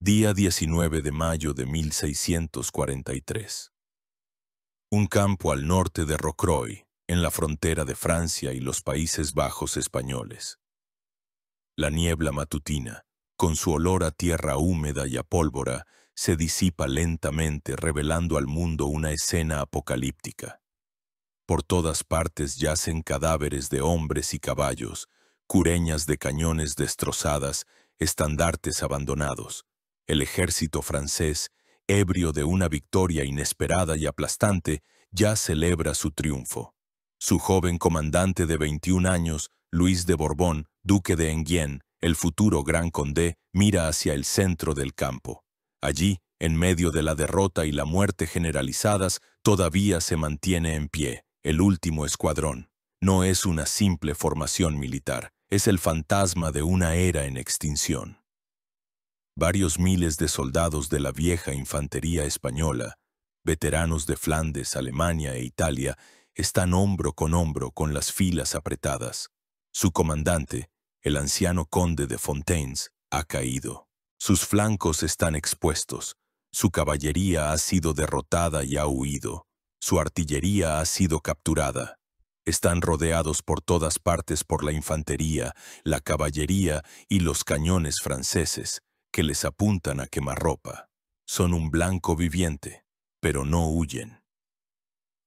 Día 19 de mayo de 1643. Un campo al norte de Rocroi, en la frontera de Francia y los Países Bajos españoles. La niebla matutina, con su olor a tierra húmeda y a pólvora, se disipa lentamente, revelando al mundo una escena apocalíptica. Por todas partes yacen cadáveres de hombres y caballos, cureñas de cañones destrozadas, estandartes abandonados. El ejército francés, ebrio de una victoria inesperada y aplastante, ya celebra su triunfo. Su joven comandante de 21 años, Luis de Borbón, duque de Enghien, el futuro gran condé, mira hacia el centro del campo. Allí, en medio de la derrota y la muerte generalizadas, todavía se mantiene en pie el último escuadrón. No es una simple formación militar, es el fantasma de una era en extinción. Varios miles de soldados de la vieja infantería española, veteranos de Flandes, Alemania e Italia, están hombro con las filas apretadas. Su comandante, el anciano conde de Fontaines, ha caído. Sus flancos están expuestos. Su caballería ha sido derrotada y ha huido. Su artillería ha sido capturada. Están rodeados por todas partes por la infantería, la caballería y los cañones franceses, que les apuntan a quemarropa. Son un blanco viviente, pero no huyen.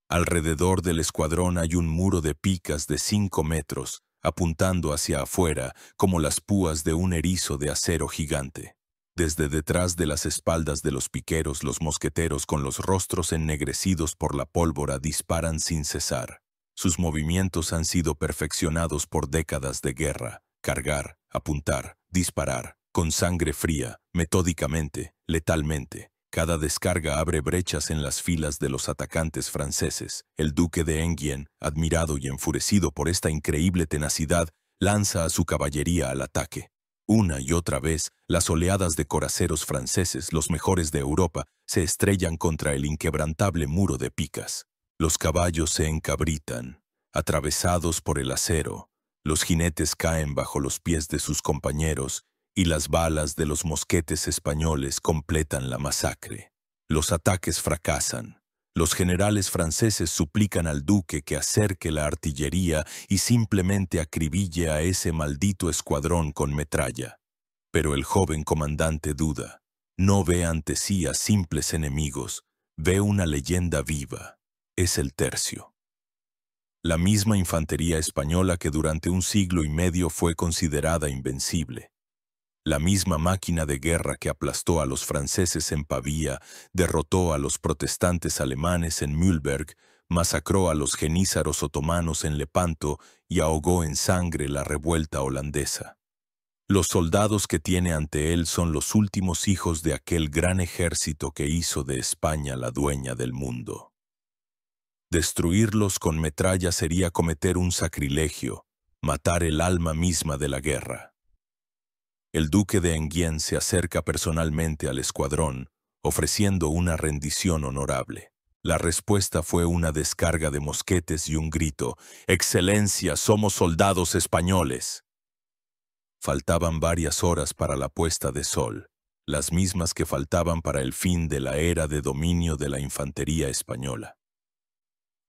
Alrededor del escuadrón hay un muro de picas de 5 metros, apuntando hacia afuera como las púas de un erizo de acero gigante. Desde detrás de las espaldas de los piqueros, los mosqueteros con los rostros ennegrecidos por la pólvora disparan sin cesar. Sus movimientos han sido perfeccionados por décadas de guerra: cargar, apuntar, disparar, con sangre fría, metódicamente, letalmente. Cada descarga abre brechas en las filas de los atacantes franceses. El duque de Enghien, admirado y enfurecido por esta increíble tenacidad, lanza a su caballería al ataque. Una y otra vez, las oleadas de coraceros franceses, los mejores de Europa, se estrellan contra el inquebrantable muro de picas. Los caballos se encabritan, atravesados por el acero. Los jinetes caen bajo los pies de sus compañeros, y las balas de los mosquetes españoles completan la masacre. Los ataques fracasan. Los generales franceses suplican al duque que acerque la artillería y simplemente acribille a ese maldito escuadrón con metralla. Pero el joven comandante duda. No ve ante sí a simples enemigos, ve una leyenda viva. Es el tercio. La misma infantería española que durante un siglo y medio fue considerada invencible. La misma máquina de guerra que aplastó a los franceses en Pavía, derrotó a los protestantes alemanes en Mühlberg, masacró a los genízaros otomanos en Lepanto y ahogó en sangre la revuelta holandesa. Los soldados que tiene ante él son los últimos hijos de aquel gran ejército que hizo de España la dueña del mundo. Destruirlos con metralla sería cometer un sacrilegio, matar el alma misma de la guerra. El duque de Enghien se acerca personalmente al escuadrón, ofreciendo una rendición honorable. La respuesta fue una descarga de mosquetes y un grito: «¡Excelencia, somos soldados españoles!». Faltaban varias horas para la puesta de sol, las mismas que faltaban para el fin de la era de dominio de la infantería española.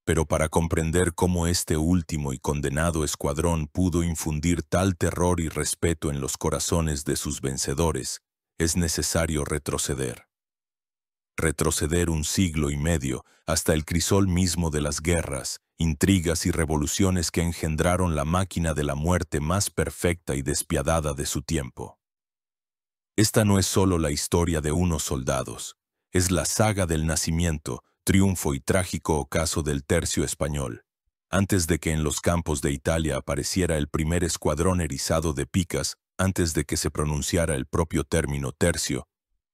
Pero para comprender cómo este último y condenado escuadrón pudo infundir tal terror y respeto en los corazones de sus vencedores, es necesario retroceder. Retroceder un siglo y medio hasta el crisol mismo de las guerras, intrigas y revoluciones que engendraron la máquina de la muerte más perfecta y despiadada de su tiempo. Esta no es solo la historia de unos soldados, es la saga del nacimiento, triunfo y trágico ocaso del tercio español. Antes de que en los campos de Italia apareciera el primer escuadrón erizado de picas, antes de que se pronunciara el propio término tercio,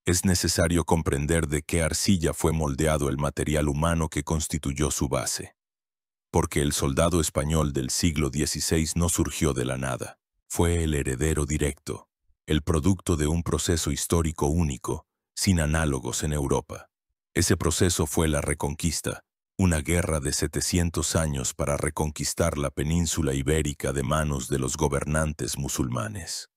es necesario comprender de qué arcilla fue moldeado el material humano que constituyó su base. Porque el soldado español del siglo XVI no surgió de la nada. Fue el heredero directo, el producto de un proceso histórico único, sin análogos en Europa. Ese proceso fue la Reconquista, una guerra de 700 años para reconquistar la península ibérica de manos de los gobernantes musulmanes.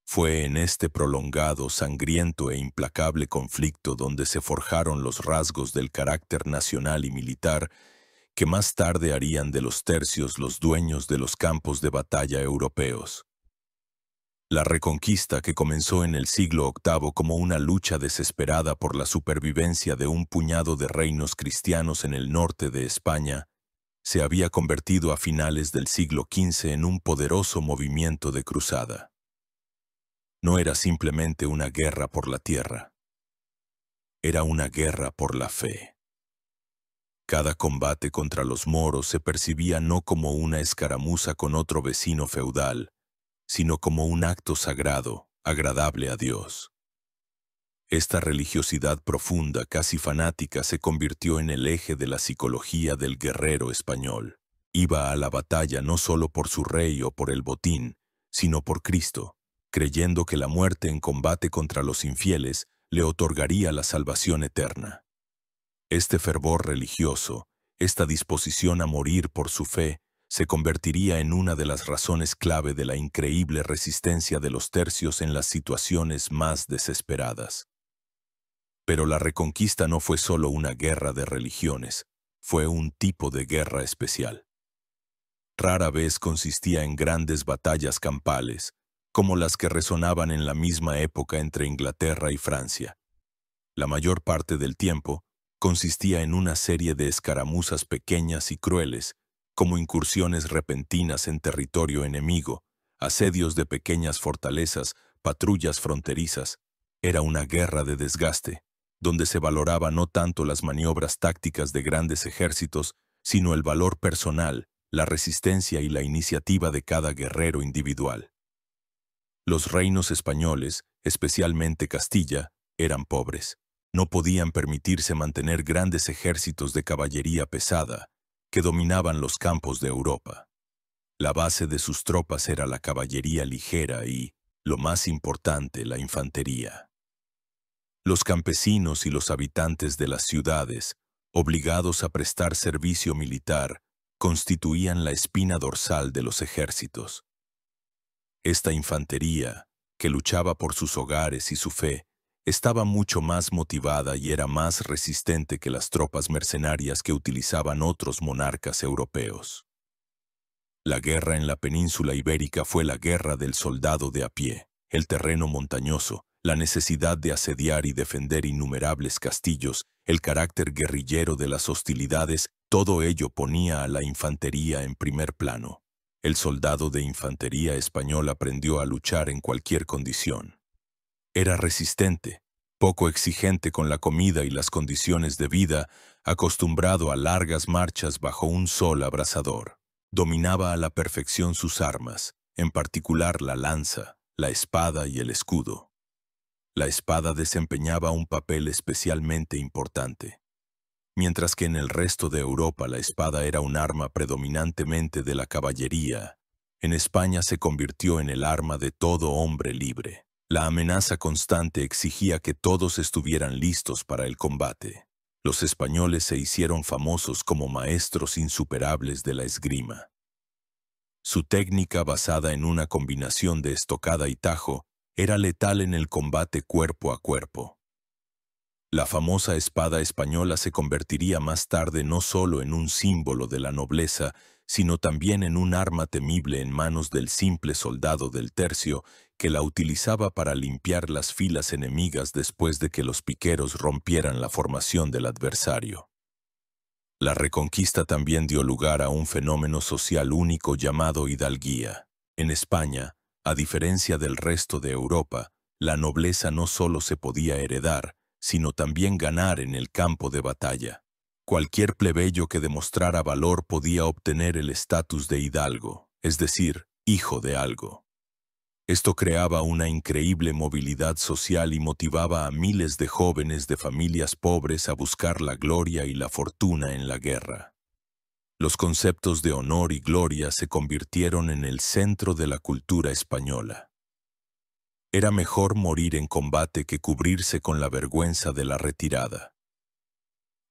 Fue en este prolongado, sangriento e implacable conflicto donde se forjaron los rasgos del carácter nacional y militar que más tarde harían de los tercios los dueños de los campos de batalla europeos. La Reconquista, que comenzó en el siglo VIII como una lucha desesperada por la supervivencia de un puñado de reinos cristianos en el norte de España, se había convertido a finales del siglo XV en un poderoso movimiento de cruzada. No era simplemente una guerra por la tierra, era una guerra por la fe. Cada combate contra los moros se percibía no como una escaramuza con otro vecino feudal, sino como un acto sagrado, agradable a Dios. Esta religiosidad profunda, casi fanática, se convirtió en el eje de la psicología del guerrero español. Iba a la batalla no solo por su rey o por el botín, sino por Cristo, creyendo que la muerte en combate contra los infieles le otorgaría la salvación eterna. Este fervor religioso, esta disposición a morir por su fe, se convertiría en una de las razones clave de la increíble resistencia de los tercios en las situaciones más desesperadas. Pero la Reconquista no fue solo una guerra de religiones, fue un tipo de guerra especial. Rara vez consistía en grandes batallas campales, como las que resonaban en la misma época entre Inglaterra y Francia. La mayor parte del tiempo consistía en una serie de escaramuzas pequeñas y crueles, como incursiones repentinas en territorio enemigo, asedios de pequeñas fortalezas, patrullas fronterizas. Era una guerra de desgaste, donde se valoraba no tanto las maniobras tácticas de grandes ejércitos, sino el valor personal, la resistencia y la iniciativa de cada guerrero individual. Los reinos españoles, especialmente Castilla, eran pobres. No podían permitirse mantener grandes ejércitos de caballería pesada que dominaban los campos de Europa. La base de sus tropas era la caballería ligera y, lo más importante, la infantería. Los campesinos y los habitantes de las ciudades, obligados a prestar servicio militar, constituían la espina dorsal de los ejércitos. Esta infantería, que luchaba por sus hogares y su fe, estaba mucho más motivada y era más resistente que las tropas mercenarias que utilizaban otros monarcas europeos. La guerra en la península ibérica fue la guerra del soldado de a pie. El terreno montañoso, la necesidad de asediar y defender innumerables castillos, el carácter guerrillero de las hostilidades, todo ello ponía a la infantería en primer plano. El soldado de infantería español aprendió a luchar en cualquier condición. Era resistente, poco exigente con la comida y las condiciones de vida, acostumbrado a largas marchas bajo un sol abrasador. Dominaba a la perfección sus armas, en particular la lanza, la espada y el escudo. La espada desempeñaba un papel especialmente importante. Mientras que en el resto de Europa la espada era un arma predominantemente de la caballería, en España se convirtió en el arma de todo hombre libre. La amenaza constante exigía que todos estuvieran listos para el combate. Los españoles se hicieron famosos como maestros insuperables de la esgrima. Su técnica, basada en una combinación de estocada y tajo, era letal en el combate cuerpo a cuerpo. La famosa espada española se convertiría más tarde no solo en un símbolo de la nobleza, sino también en un arma temible en manos del simple soldado del tercio que la utilizaba para limpiar las filas enemigas después de que los piqueros rompieran la formación del adversario. La Reconquista también dio lugar a un fenómeno social único llamado hidalguía. En España, a diferencia del resto de Europa, la nobleza no solo se podía heredar, sino también ganar en el campo de batalla. Cualquier plebeyo que demostrara valor podía obtener el estatus de hidalgo, es decir, hijo de algo. Esto creaba una increíble movilidad social y motivaba a miles de jóvenes de familias pobres a buscar la gloria y la fortuna en la guerra. Los conceptos de honor y gloria se convirtieron en el centro de la cultura española. Era mejor morir en combate que cubrirse con la vergüenza de la retirada.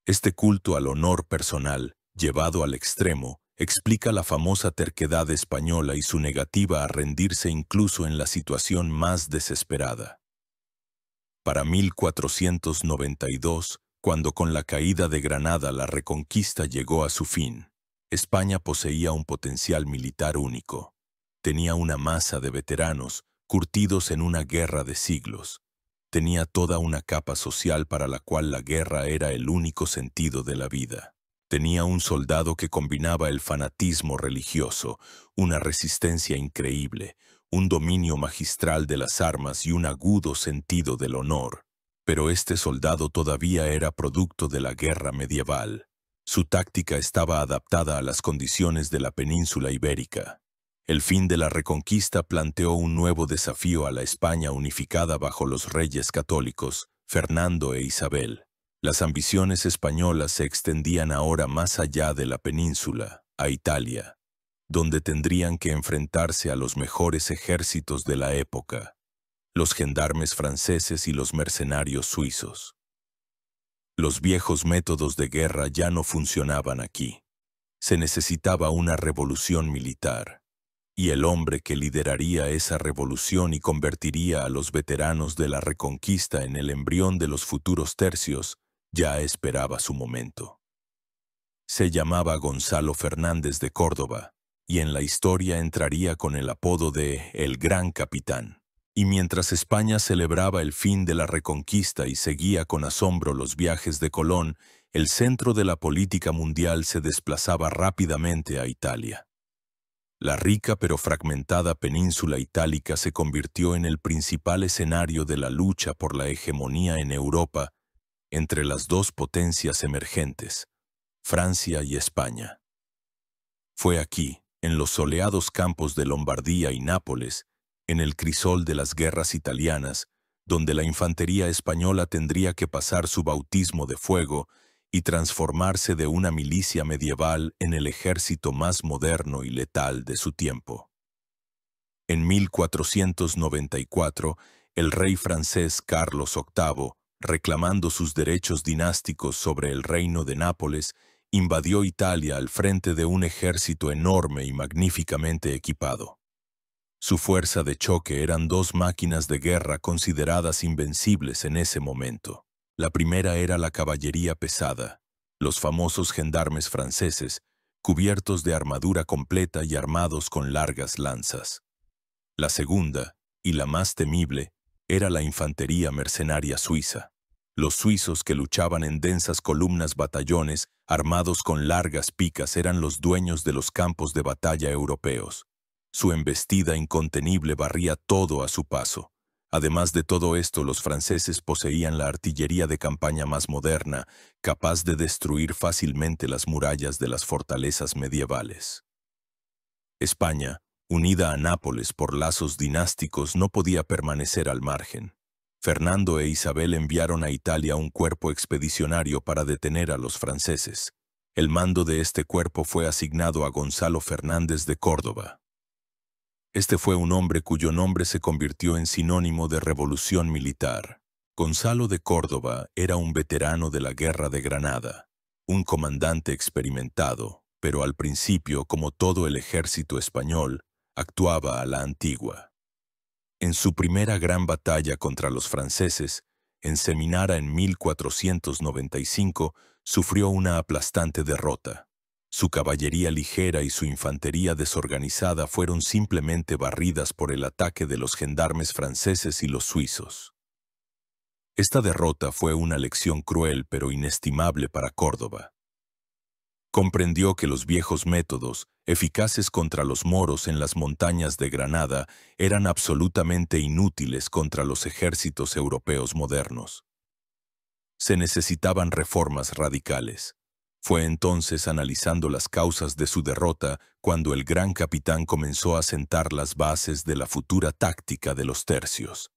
Este culto al honor personal, llevado al extremo, explica la famosa terquedad española y su negativa a rendirse incluso en la situación más desesperada. Para 1492, cuando con la caída de Granada la reconquista llegó a su fin, España poseía un potencial militar único. Tenía una masa de veteranos, curtidos en una guerra de siglos. Tenía toda una capa social para la cual la guerra era el único sentido de la vida. Tenía un soldado que combinaba el fanatismo religioso, una resistencia increíble, un dominio magistral de las armas y un agudo sentido del honor. Pero este soldado todavía era producto de la guerra medieval. Su táctica estaba adaptada a las condiciones de la península ibérica. El fin de la Reconquista planteó un nuevo desafío a la España unificada bajo los reyes católicos, Fernando e Isabel. Las ambiciones españolas se extendían ahora más allá de la península, a Italia, donde tendrían que enfrentarse a los mejores ejércitos de la época, los gendarmes franceses y los mercenarios suizos. Los viejos métodos de guerra ya no funcionaban aquí. Se necesitaba una revolución militar. Y el hombre que lideraría esa revolución y convertiría a los veteranos de la Reconquista en el embrión de los futuros tercios, ya esperaba su momento. Se llamaba Gonzalo Fernández de Córdoba, y en la historia entraría con el apodo de El Gran Capitán. Y mientras España celebraba el fin de la Reconquista y seguía con asombro los viajes de Colón, el centro de la política mundial se desplazaba rápidamente a Italia. La rica pero fragmentada península itálica se convirtió en el principal escenario de la lucha por la hegemonía en Europa entre las dos potencias emergentes, Francia y España. Fue aquí, en los soleados campos de Lombardía y Nápoles, en el crisol de las guerras italianas, donde la infantería española tendría que pasar su bautismo de fuego y transformarse de una milicia medieval en el ejército más moderno y letal de su tiempo. En 1494, el rey francés Carlos VIII, reclamando sus derechos dinásticos sobre el reino de Nápoles, invadió Italia al frente de un ejército enorme y magníficamente equipado. Su fuerza de choque eran dos máquinas de guerra consideradas invencibles en ese momento. La primera era la caballería pesada, los famosos gendarmes franceses, cubiertos de armadura completa y armados con largas lanzas. La segunda, y la más temible, era la infantería mercenaria suiza. Los suizos que luchaban en densas columnas batallones, armados con largas picas, eran los dueños de los campos de batalla europeos. Su embestida incontenible barría todo a su paso. Además de todo esto, los franceses poseían la artillería de campaña más moderna, capaz de destruir fácilmente las murallas de las fortalezas medievales. España, unida a Nápoles por lazos dinásticos, no podía permanecer al margen. Fernando e Isabel enviaron a Italia un cuerpo expedicionario para detener a los franceses. El mando de este cuerpo fue asignado a Gonzalo Fernández de Córdoba. Este fue un hombre cuyo nombre se convirtió en sinónimo de revolución militar. Gonzalo de Córdoba era un veterano de la Guerra de Granada, un comandante experimentado, pero al principio, como todo el ejército español, actuaba a la antigua. En su primera gran batalla contra los franceses, en Seminara en 1495, sufrió una aplastante derrota. Su caballería ligera y su infantería desorganizada fueron simplemente barridas por el ataque de los gendarmes franceses y los suizos. Esta derrota fue una lección cruel pero inestimable para Córdoba. Comprendió que los viejos métodos, eficaces contra los moros en las montañas de Granada, eran absolutamente inútiles contra los ejércitos europeos modernos. Se necesitaban reformas radicales. Fue entonces, analizando las causas de su derrota, cuando el gran capitán comenzó a sentar las bases de la futura táctica de los tercios.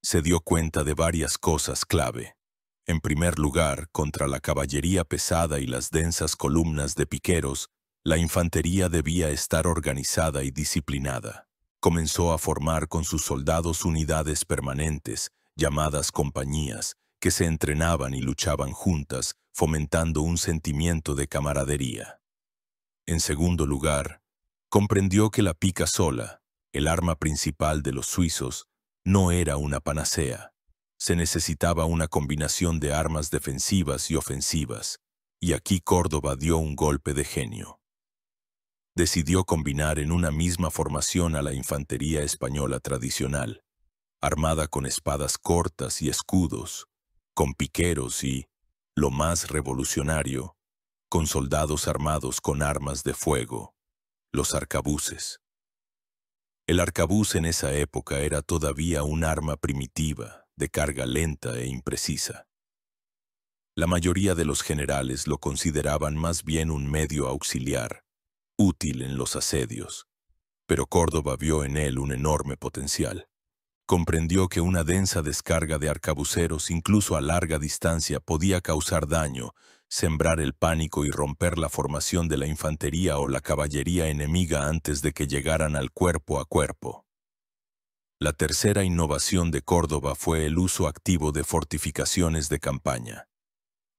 Se dio cuenta de varias cosas clave. En primer lugar, contra la caballería pesada y las densas columnas de piqueros, la infantería debía estar organizada y disciplinada. Comenzó a formar con sus soldados unidades permanentes, llamadas compañías, que se entrenaban y luchaban juntas, fomentando un sentimiento de camaradería. En segundo lugar, comprendió que la pica sola, el arma principal de los suizos, no era una panacea. Se necesitaba una combinación de armas defensivas y ofensivas, y aquí Córdoba dio un golpe de genio. Decidió combinar en una misma formación a la infantería española tradicional, armada con espadas cortas y escudos, con piqueros y, lo más revolucionario, con soldados armados con armas de fuego, los arcabuces. El arcabuz en esa época era todavía un arma primitiva, de carga lenta e imprecisa. La mayoría de los generales lo consideraban más bien un medio auxiliar, útil en los asedios, pero Córdoba vio en él un enorme potencial. Comprendió que una densa descarga de arcabuceros, incluso a larga distancia, podía causar daño, sembrar el pánico y romper la formación de la infantería o la caballería enemiga antes de que llegaran al cuerpo a cuerpo. La tercera innovación de Córdoba fue el uso activo de fortificaciones de campaña.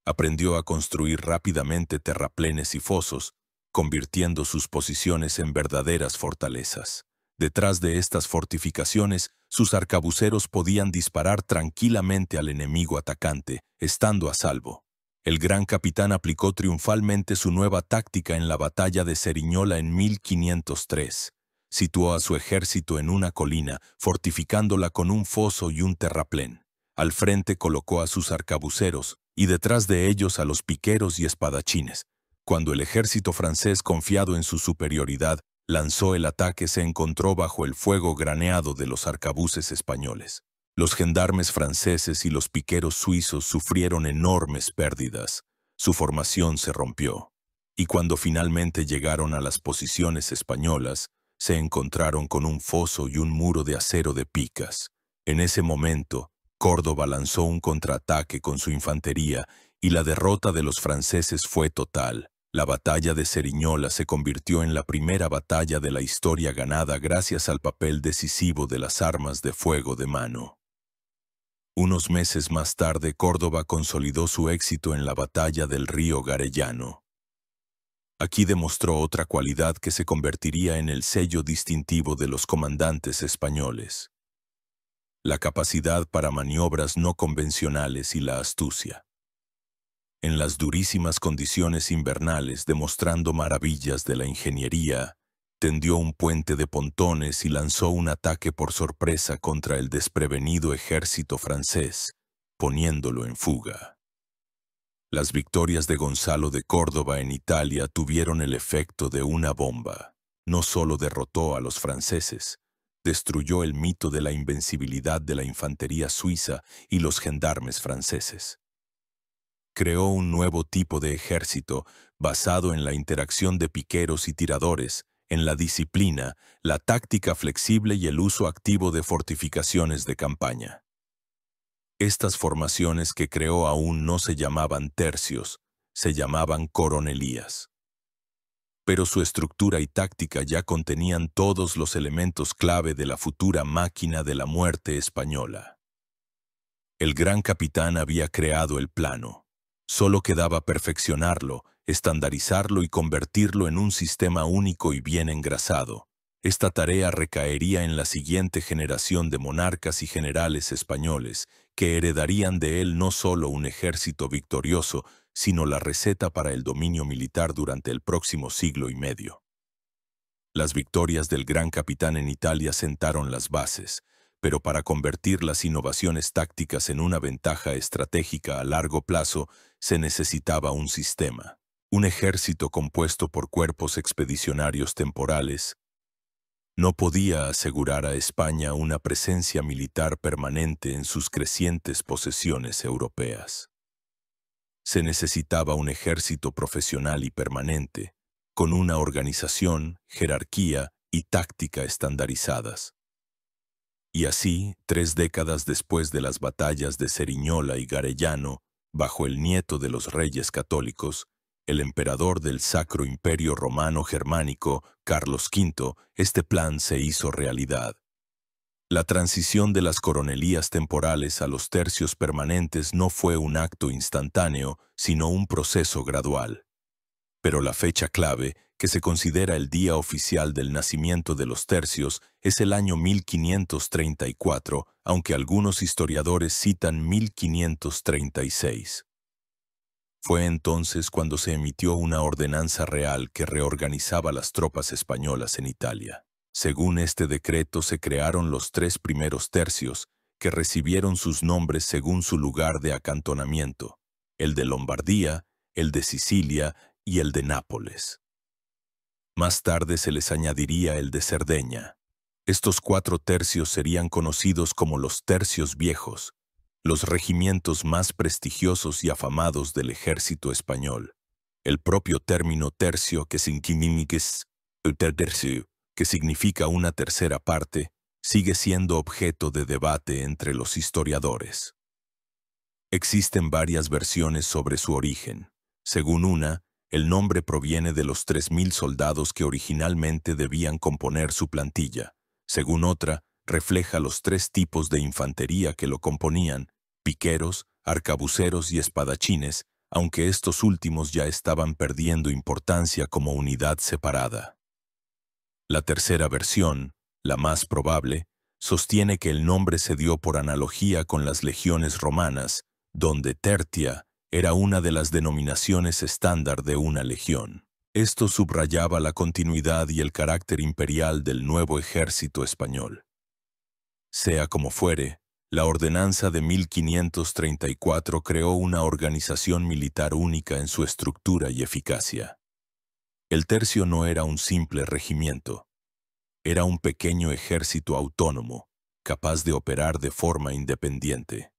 Aprendió a construir rápidamente terraplenes y fosos, convirtiendo sus posiciones en verdaderas fortalezas. Detrás de estas fortificaciones, sus arcabuceros podían disparar tranquilamente al enemigo atacante, estando a salvo. El gran capitán aplicó triunfalmente su nueva táctica en la batalla de Ceriñola en 1503. Situó a su ejército en una colina, fortificándola con un foso y un terraplén. Al frente colocó a sus arcabuceros, y detrás de ellos a los piqueros y espadachines. Cuando el ejército francés, confiado en su superioridad, lanzó el ataque, se encontró bajo el fuego graneado de los arcabuces españoles. Los gendarmes franceses y los piqueros suizos sufrieron enormes pérdidas. Su formación se rompió. Y cuando finalmente llegaron a las posiciones españolas, se encontraron con un foso y un muro de acero de picas. En ese momento, Córdoba lanzó un contraataque con su infantería y la derrota de los franceses fue total. La batalla de Ceriñola se convirtió en la primera batalla de la historia ganada gracias al papel decisivo de las armas de fuego de mano. Unos meses más tarde, Córdoba consolidó su éxito en la batalla del río Garellano. Aquí demostró otra cualidad que se convertiría en el sello distintivo de los comandantes españoles: la capacidad para maniobras no convencionales y la astucia. En las durísimas condiciones invernales, demostrando maravillas de la ingeniería, tendió un puente de pontones y lanzó un ataque por sorpresa contra el desprevenido ejército francés, poniéndolo en fuga. Las victorias de Gonzalo de Córdoba en Italia tuvieron el efecto de una bomba. No solo derrotó a los franceses, destruyó el mito de la invencibilidad de la infantería suiza y los gendarmes franceses. Creó un nuevo tipo de ejército basado en la interacción de piqueros y tiradores, en la disciplina, la táctica flexible y el uso activo de fortificaciones de campaña. Estas formaciones que creó aún no se llamaban tercios, se llamaban coronelías. Pero su estructura y táctica ya contenían todos los elementos clave de la futura máquina de la muerte española. El gran capitán había creado el plano. Solo quedaba perfeccionarlo, estandarizarlo y convertirlo en un sistema único y bien engrasado. Esta tarea recaería en la siguiente generación de monarcas y generales españoles, que heredarían de él no solo un ejército victorioso, sino la receta para el dominio militar durante el próximo siglo y medio. Las victorias del gran capitán en Italia sentaron las bases, pero para convertir las innovaciones tácticas en una ventaja estratégica a largo plazo, se necesitaba un sistema. Un ejército compuesto por cuerpos expedicionarios temporales no podía asegurar a España una presencia militar permanente en sus crecientes posesiones europeas. Se necesitaba un ejército profesional y permanente, con una organización, jerarquía y táctica estandarizadas. Y así, 3 décadas después de las batallas de Ceriñola y Garellano, bajo el nieto de los reyes católicos, el emperador del Sacro Imperio Romano Germánico, Carlos V, este plan se hizo realidad. La transición de las coronelías temporales a los tercios permanentes no fue un acto instantáneo, sino un proceso gradual. Pero la fecha clave, que se considera el día oficial del nacimiento de los tercios, es el año 1534, aunque algunos historiadores citan 1536. Fue entonces cuando se emitió una ordenanza real que reorganizaba las tropas españolas en Italia. Según este decreto se crearon los 3 primeros tercios, que recibieron sus nombres según su lugar de acantonamiento, el de Lombardía, el de Sicilia y el de Nápoles. Más tarde se les añadiría el de Cerdeña. Estos 4 tercios serían conocidos como los tercios viejos, los regimientos más prestigiosos y afamados del ejército español. El propio término tercio, que significa una tercera parte, sigue siendo objeto de debate entre los historiadores. Existen varias versiones sobre su origen. Según una, el nombre proviene de los 3.000 soldados que originalmente debían componer su plantilla. Según otra, refleja los 3 tipos de infantería que lo componían: piqueros, arcabuceros y espadachines, aunque estos últimos ya estaban perdiendo importancia como unidad separada. La tercera versión, la más probable, sostiene que el nombre se dio por analogía con las legiones romanas, donde tertia era una de las denominaciones estándar de una legión. Esto subrayaba la continuidad y el carácter imperial del nuevo ejército español. Sea como fuere, la ordenanza de 1534 creó una organización militar única en su estructura y eficacia. El tercio no era un simple regimiento. Era un pequeño ejército autónomo, capaz de operar de forma independiente.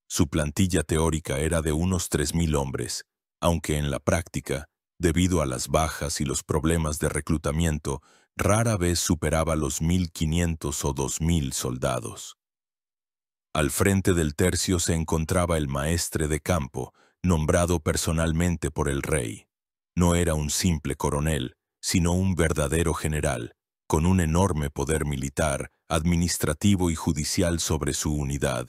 Su plantilla teórica era de unos 3.000 hombres, aunque en la práctica, debido a las bajas y los problemas de reclutamiento, rara vez superaba los 1.500 o 2.000 soldados. Al frente del tercio se encontraba el maestre de campo, nombrado personalmente por el rey. No era un simple coronel, sino un verdadero general, con un enorme poder militar, administrativo y judicial sobre su unidad.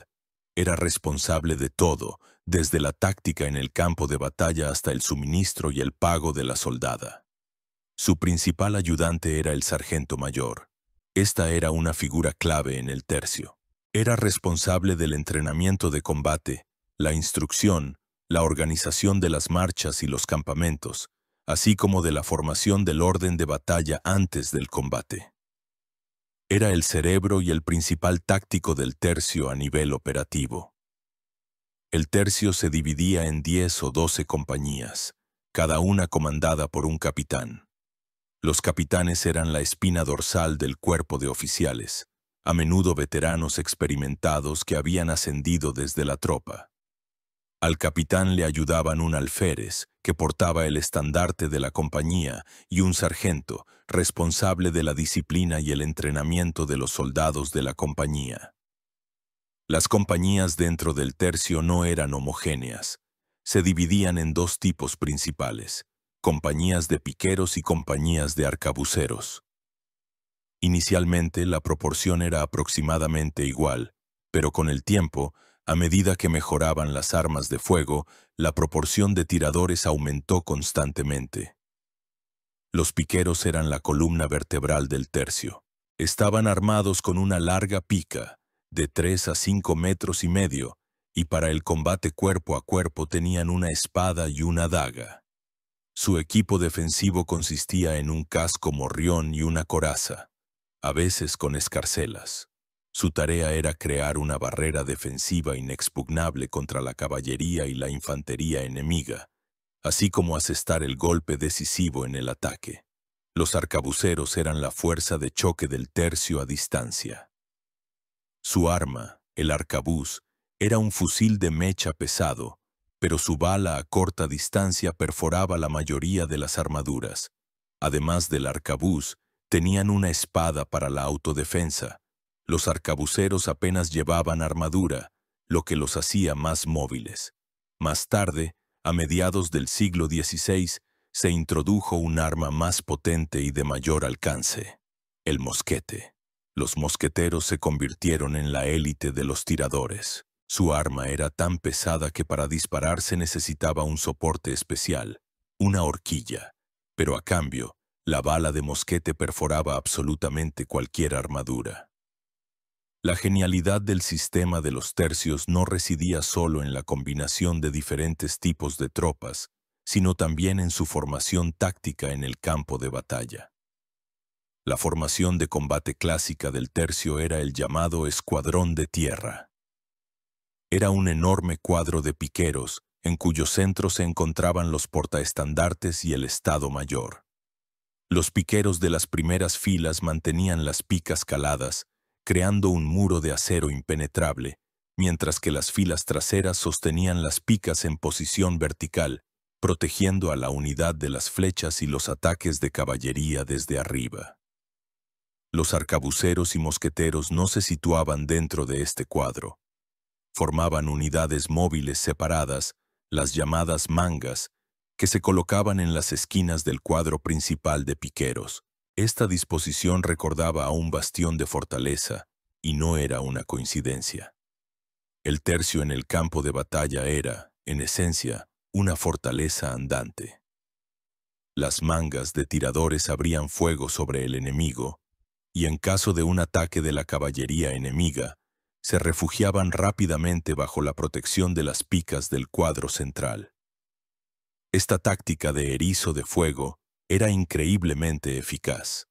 Era responsable de todo, desde la táctica en el campo de batalla hasta el suministro y el pago de la soldada. Su principal ayudante era el sargento mayor. Esta era una figura clave en el tercio. Era responsable del entrenamiento de combate, la instrucción, la organización de las marchas y los campamentos, así como de la formación del orden de batalla antes del combate. Era el cerebro y el principal táctico del tercio a nivel operativo. El tercio se dividía en 10 o 12 compañías, cada una comandada por un capitán. Los capitanes eran la espina dorsal del cuerpo de oficiales, a menudo veteranos experimentados que habían ascendido desde la tropa. Al capitán le ayudaban un alférez, que portaba el estandarte de la compañía, y un sargento, responsable de la disciplina y el entrenamiento de los soldados de la compañía. Las compañías dentro del tercio no eran homogéneas. Se dividían en 2 tipos principales: compañías de piqueros y compañías de arcabuceros. Inicialmente la proporción era aproximadamente igual, pero con el tiempo, a medida que mejoraban las armas de fuego, la proporción de tiradores aumentó constantemente. Los piqueros eran la columna vertebral del tercio. Estaban armados con una larga pica, de 3 a 5 metros y medio, y para el combate cuerpo a cuerpo tenían una espada y una daga. Su equipo defensivo consistía en un casco morrión y una coraza, a veces con escarcelas. Su tarea era crear una barrera defensiva inexpugnable contra la caballería y la infantería enemiga, así como asestar el golpe decisivo en el ataque. Los arcabuceros eran la fuerza de choque del tercio a distancia. Su arma, el arcabuz, era un fusil de mecha pesado, pero su bala a corta distancia perforaba la mayoría de las armaduras. Además del arcabuz, tenían una espada para la autodefensa. Los arcabuceros apenas llevaban armadura, lo que los hacía más móviles. Más tarde, a mediados del siglo XVI, se introdujo un arma más potente y de mayor alcance: el mosquete. Los mosqueteros se convirtieron en la élite de los tiradores. Su arma era tan pesada que para disparar se necesitaba un soporte especial, una horquilla, pero a cambio, La bala de mosquete perforaba absolutamente cualquier armadura. La genialidad del sistema de los tercios no residía solo en la combinación de diferentes tipos de tropas, sino también en su formación táctica en el campo de batalla. La formación de combate clásica del tercio era el llamado escuadrón de tierra. Era un enorme cuadro de piqueros, en cuyo centro se encontraban los portaestandartes y el Estado Mayor. Los piqueros de las primeras filas mantenían las picas caladas, creando un muro de acero impenetrable, mientras que las filas traseras sostenían las picas en posición vertical, protegiendo a la unidad de las flechas y los ataques de caballería desde arriba. Los arcabuceros y mosqueteros no se situaban dentro de este cuadro. Formaban unidades móviles separadas, las llamadas mangas, que se colocaban en las esquinas del cuadro principal de piqueros. Esta disposición recordaba a un bastión de fortaleza, y no era una coincidencia. El tercio en el campo de batalla era, en esencia, una fortaleza andante. Las mangas de tiradores abrían fuego sobre el enemigo, y en caso de un ataque de la caballería enemiga, se refugiaban rápidamente bajo la protección de las picas del cuadro central. Esta táctica de erizo de fuego era increíblemente eficaz.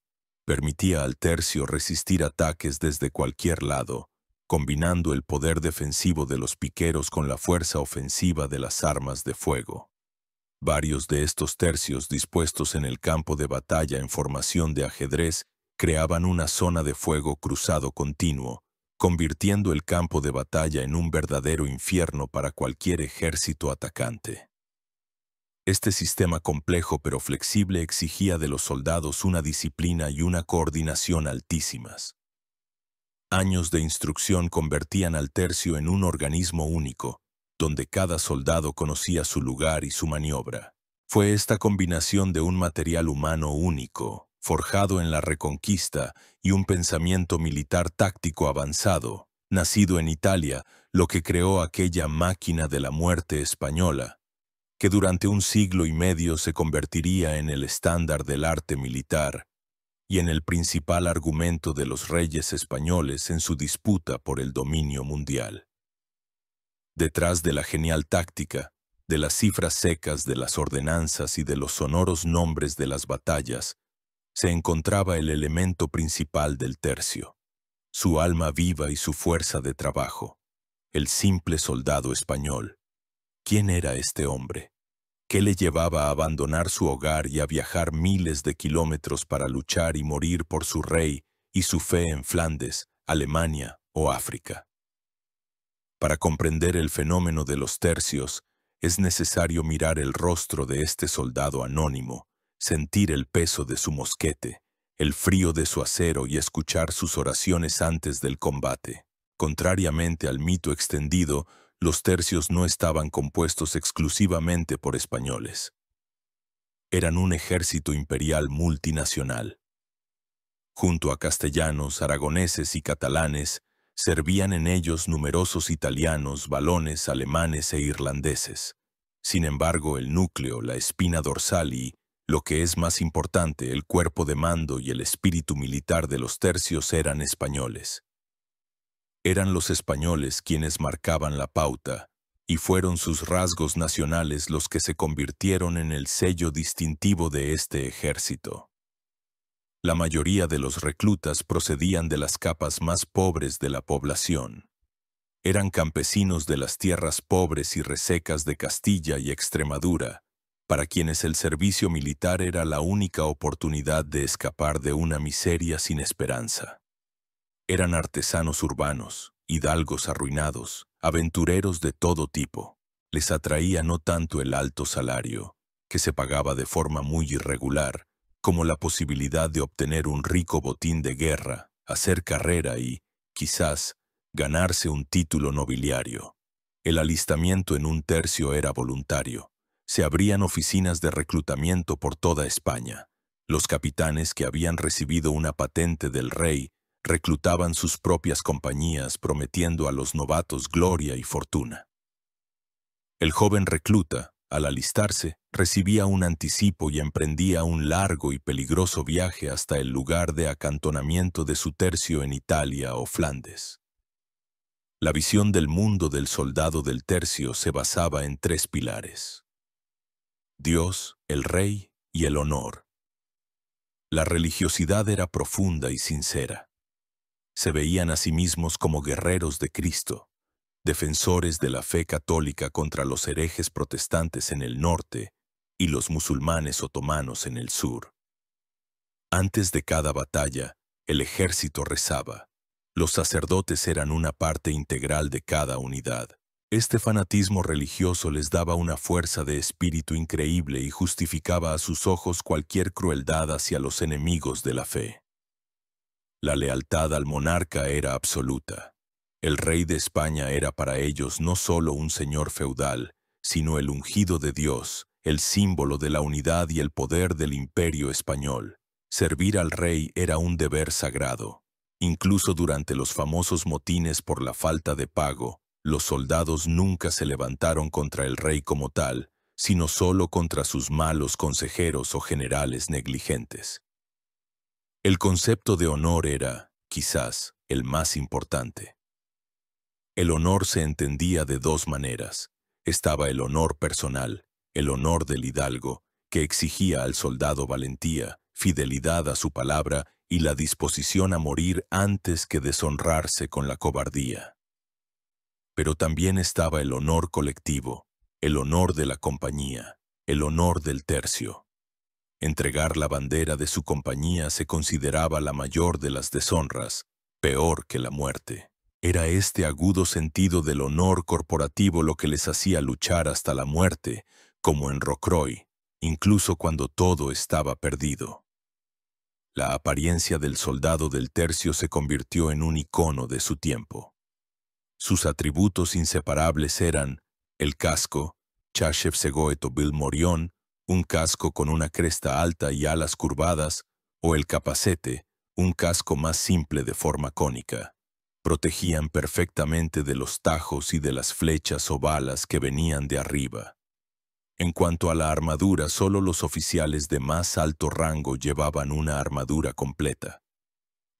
Permitía al tercio resistir ataques desde cualquier lado, combinando el poder defensivo de los piqueros con la fuerza ofensiva de las armas de fuego. Varios de estos tercios dispuestos en el campo de batalla en formación de ajedrez creaban una zona de fuego cruzado continuo, convirtiendo el campo de batalla en un verdadero infierno para cualquier ejército atacante. Este sistema complejo pero flexible exigía de los soldados una disciplina y una coordinación altísimas. Años de instrucción convertían al tercio en un organismo único, donde cada soldado conocía su lugar y su maniobra. Fue esta combinación de un material humano único, forjado en la Reconquista, y un pensamiento militar táctico avanzado, nacido en Italia, lo que creó aquella máquina de la muerte española, que durante un siglo y medio se convertiría en el estándar del arte militar y en el principal argumento de los reyes españoles en su disputa por el dominio mundial. Detrás de la genial táctica, de las cifras secas de las ordenanzas y de los sonoros nombres de las batallas, se encontraba el elemento principal del tercio, su alma viva y su fuerza de trabajo, el simple soldado español. ¿Quién era este hombre? ¿Qué le llevaba a abandonar su hogar y a viajar miles de kilómetros para luchar y morir por su rey y su fe en Flandes, Alemania o África? Para comprender el fenómeno de los tercios, es necesario mirar el rostro de este soldado anónimo, sentir el peso de su mosquete, el frío de su acero y escuchar sus oraciones antes del combate. Contrariamente al mito extendido, los tercios no estaban compuestos exclusivamente por españoles. Eran un ejército imperial multinacional. Junto a castellanos, aragoneses y catalanes, servían en ellos numerosos italianos, valones, alemanes e irlandeses. Sin embargo, el núcleo, la espina dorsal y, lo que es más importante, el cuerpo de mando y el espíritu militar de los tercios eran españoles. Eran los españoles quienes marcaban la pauta, y fueron sus rasgos nacionales los que se convirtieron en el sello distintivo de este ejército. La mayoría de los reclutas procedían de las capas más pobres de la población. Eran campesinos de las tierras pobres y resecas de Castilla y Extremadura, para quienes el servicio militar era la única oportunidad de escapar de una miseria sin esperanza. Eran artesanos urbanos, hidalgos arruinados, aventureros de todo tipo. Les atraía no tanto el alto salario, que se pagaba de forma muy irregular, como la posibilidad de obtener un rico botín de guerra, hacer carrera y, quizás, ganarse un título nobiliario. El alistamiento en un tercio era voluntario. Se abrían oficinas de reclutamiento por toda España. Los capitanes que habían recibido una patente del rey reclutaban sus propias compañías prometiendo a los novatos gloria y fortuna. El joven recluta, Al alistarse, recibía un anticipo y emprendía un largo y peligroso viaje hasta el lugar de acantonamiento de su tercio en Italia o Flandes. La visión del mundo del soldado del tercio se basaba en tres pilares: Dios, el rey y el honor. La religiosidad era profunda y sincera. Se veían a sí mismos como guerreros de Cristo, defensores de la fe católica contra los herejes protestantes en el norte y los musulmanes otomanos en el sur. Antes de cada batalla, el ejército rezaba. Los sacerdotes eran una parte integral de cada unidad. Este fanatismo religioso les daba una fuerza de espíritu increíble y justificaba a sus ojos cualquier crueldad hacia los enemigos de la fe. La lealtad al monarca era absoluta. El rey de España era para ellos no solo un señor feudal, sino el ungido de Dios, el símbolo de la unidad y el poder del imperio español. Servir al rey era un deber sagrado. Incluso durante los famosos motines por la falta de pago, los soldados nunca se levantaron contra el rey como tal, sino solo contra sus malos consejeros o generales negligentes. El concepto de honor era, quizás, el más importante. El honor se entendía de dos maneras. Estaba el honor personal, el honor del hidalgo, que exigía al soldado valentía, fidelidad a su palabra y la disposición a morir antes que deshonrarse con la cobardía. Pero también estaba el honor colectivo, el honor de la compañía, el honor del tercio. Entregar la bandera de su compañía se consideraba la mayor de las deshonras, peor que la muerte. Era este agudo sentido del honor corporativo lo que les hacía luchar hasta la muerte, como en Rocroi, incluso cuando todo estaba perdido. La apariencia del soldado del tercio se convirtió en un icono de su tiempo. Sus atributos inseparables eran el casco, Chashev Segoeto Bil Morión, un casco con una cresta alta y alas curvadas, o el capacete, un casco más simple de forma cónica. Protegían perfectamente de los tajos y de las flechas o balas que venían de arriba. En cuanto a la armadura, solo los oficiales de más alto rango llevaban una armadura completa.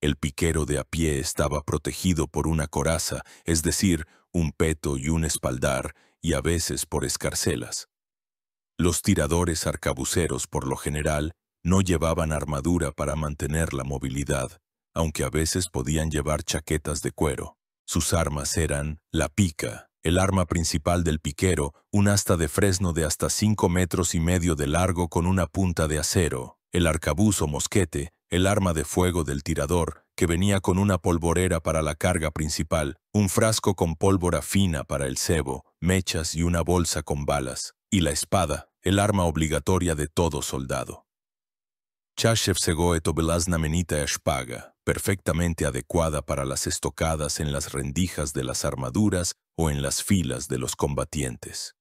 El piquero de a pie estaba protegido por una coraza, es decir, un peto y un espaldar, y a veces por escarcelas. Los tiradores arcabuceros, por lo general, no llevaban armadura para mantener la movilidad, aunque a veces podían llevar chaquetas de cuero. Sus armas eran la pica, el arma principal del piquero, un asta de fresno de hasta 5,5 metros de largo con una punta de acero, el arcabuz o mosquete, el arma de fuego del tirador, que venía con una polvorera para la carga principal, un frasco con pólvora fina para el cebo, mechas y una bolsa con balas, y la espada, el arma obligatoria de todo soldado. Chashev Segoeto Belaznamenita Espaga, perfectamente adecuada para las estocadas en las rendijas de las armaduras o en las filas de los combatientes.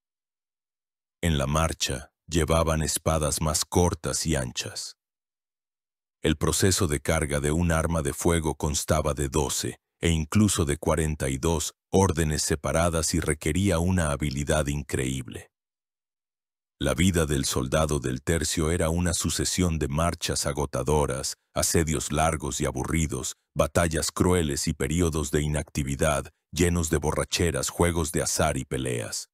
En la marcha, llevaban espadas más cortas y anchas. El proceso de carga de un arma de fuego constaba de 12 e incluso de 42 órdenes separadas y requería una habilidad increíble. La vida del soldado del tercio era una sucesión de marchas agotadoras, asedios largos y aburridos, batallas crueles y períodos de inactividad, llenos de borracheras, juegos de azar y peleas.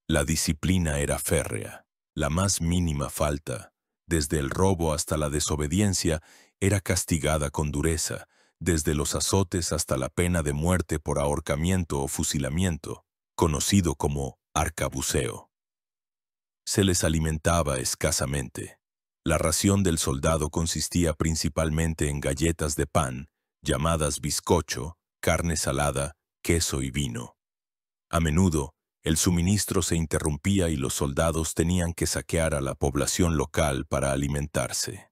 La disciplina era férrea. La más mínima falta, desde el robo hasta la desobediencia, era castigada con dureza, desde los azotes hasta la pena de muerte por ahorcamiento o fusilamiento, conocido como arcabuceo. Se les alimentaba escasamente. La ración del soldado consistía principalmente en galletas de pan, llamadas bizcocho, carne salada, queso y vino. A menudo, el suministro se interrumpía y los soldados tenían que saquear a la población local para alimentarse.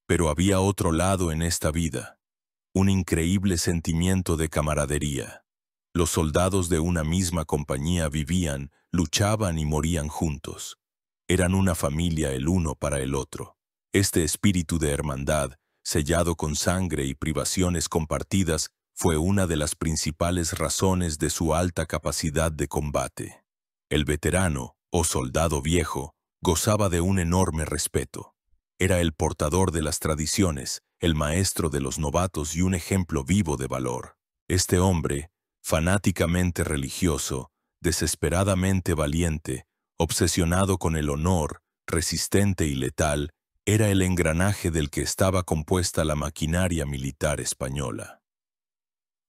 Pero había otro lado en esta vida, un increíble sentimiento de camaradería. Los soldados de una misma compañía vivían, luchaban y morían juntos. Eran una familia el uno para el otro. Este espíritu de hermandad, sellado con sangre y privaciones compartidas, fue una de las principales razones de su alta capacidad de combate. El veterano, o soldado viejo, gozaba de un enorme respeto. Era el portador de las tradiciones, el maestro de los novatos y un ejemplo vivo de valor. Este hombre, fanáticamente religioso, desesperadamente valiente, obsesionado con el honor, resistente y letal, era el engranaje del que estaba compuesta la maquinaria militar española.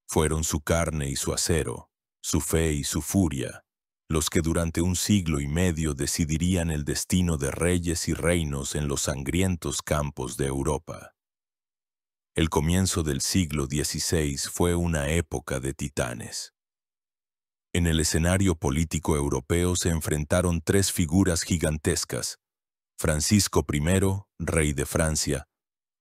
Fueron su carne y su acero, su fe y su furia, los que durante un siglo y medio decidirían el destino de reyes y reinos en los sangrientos campos de Europa. El comienzo del siglo XVI fue una época de titanes. En el escenario político europeo se enfrentaron tres figuras gigantescas: Francisco I, rey de Francia;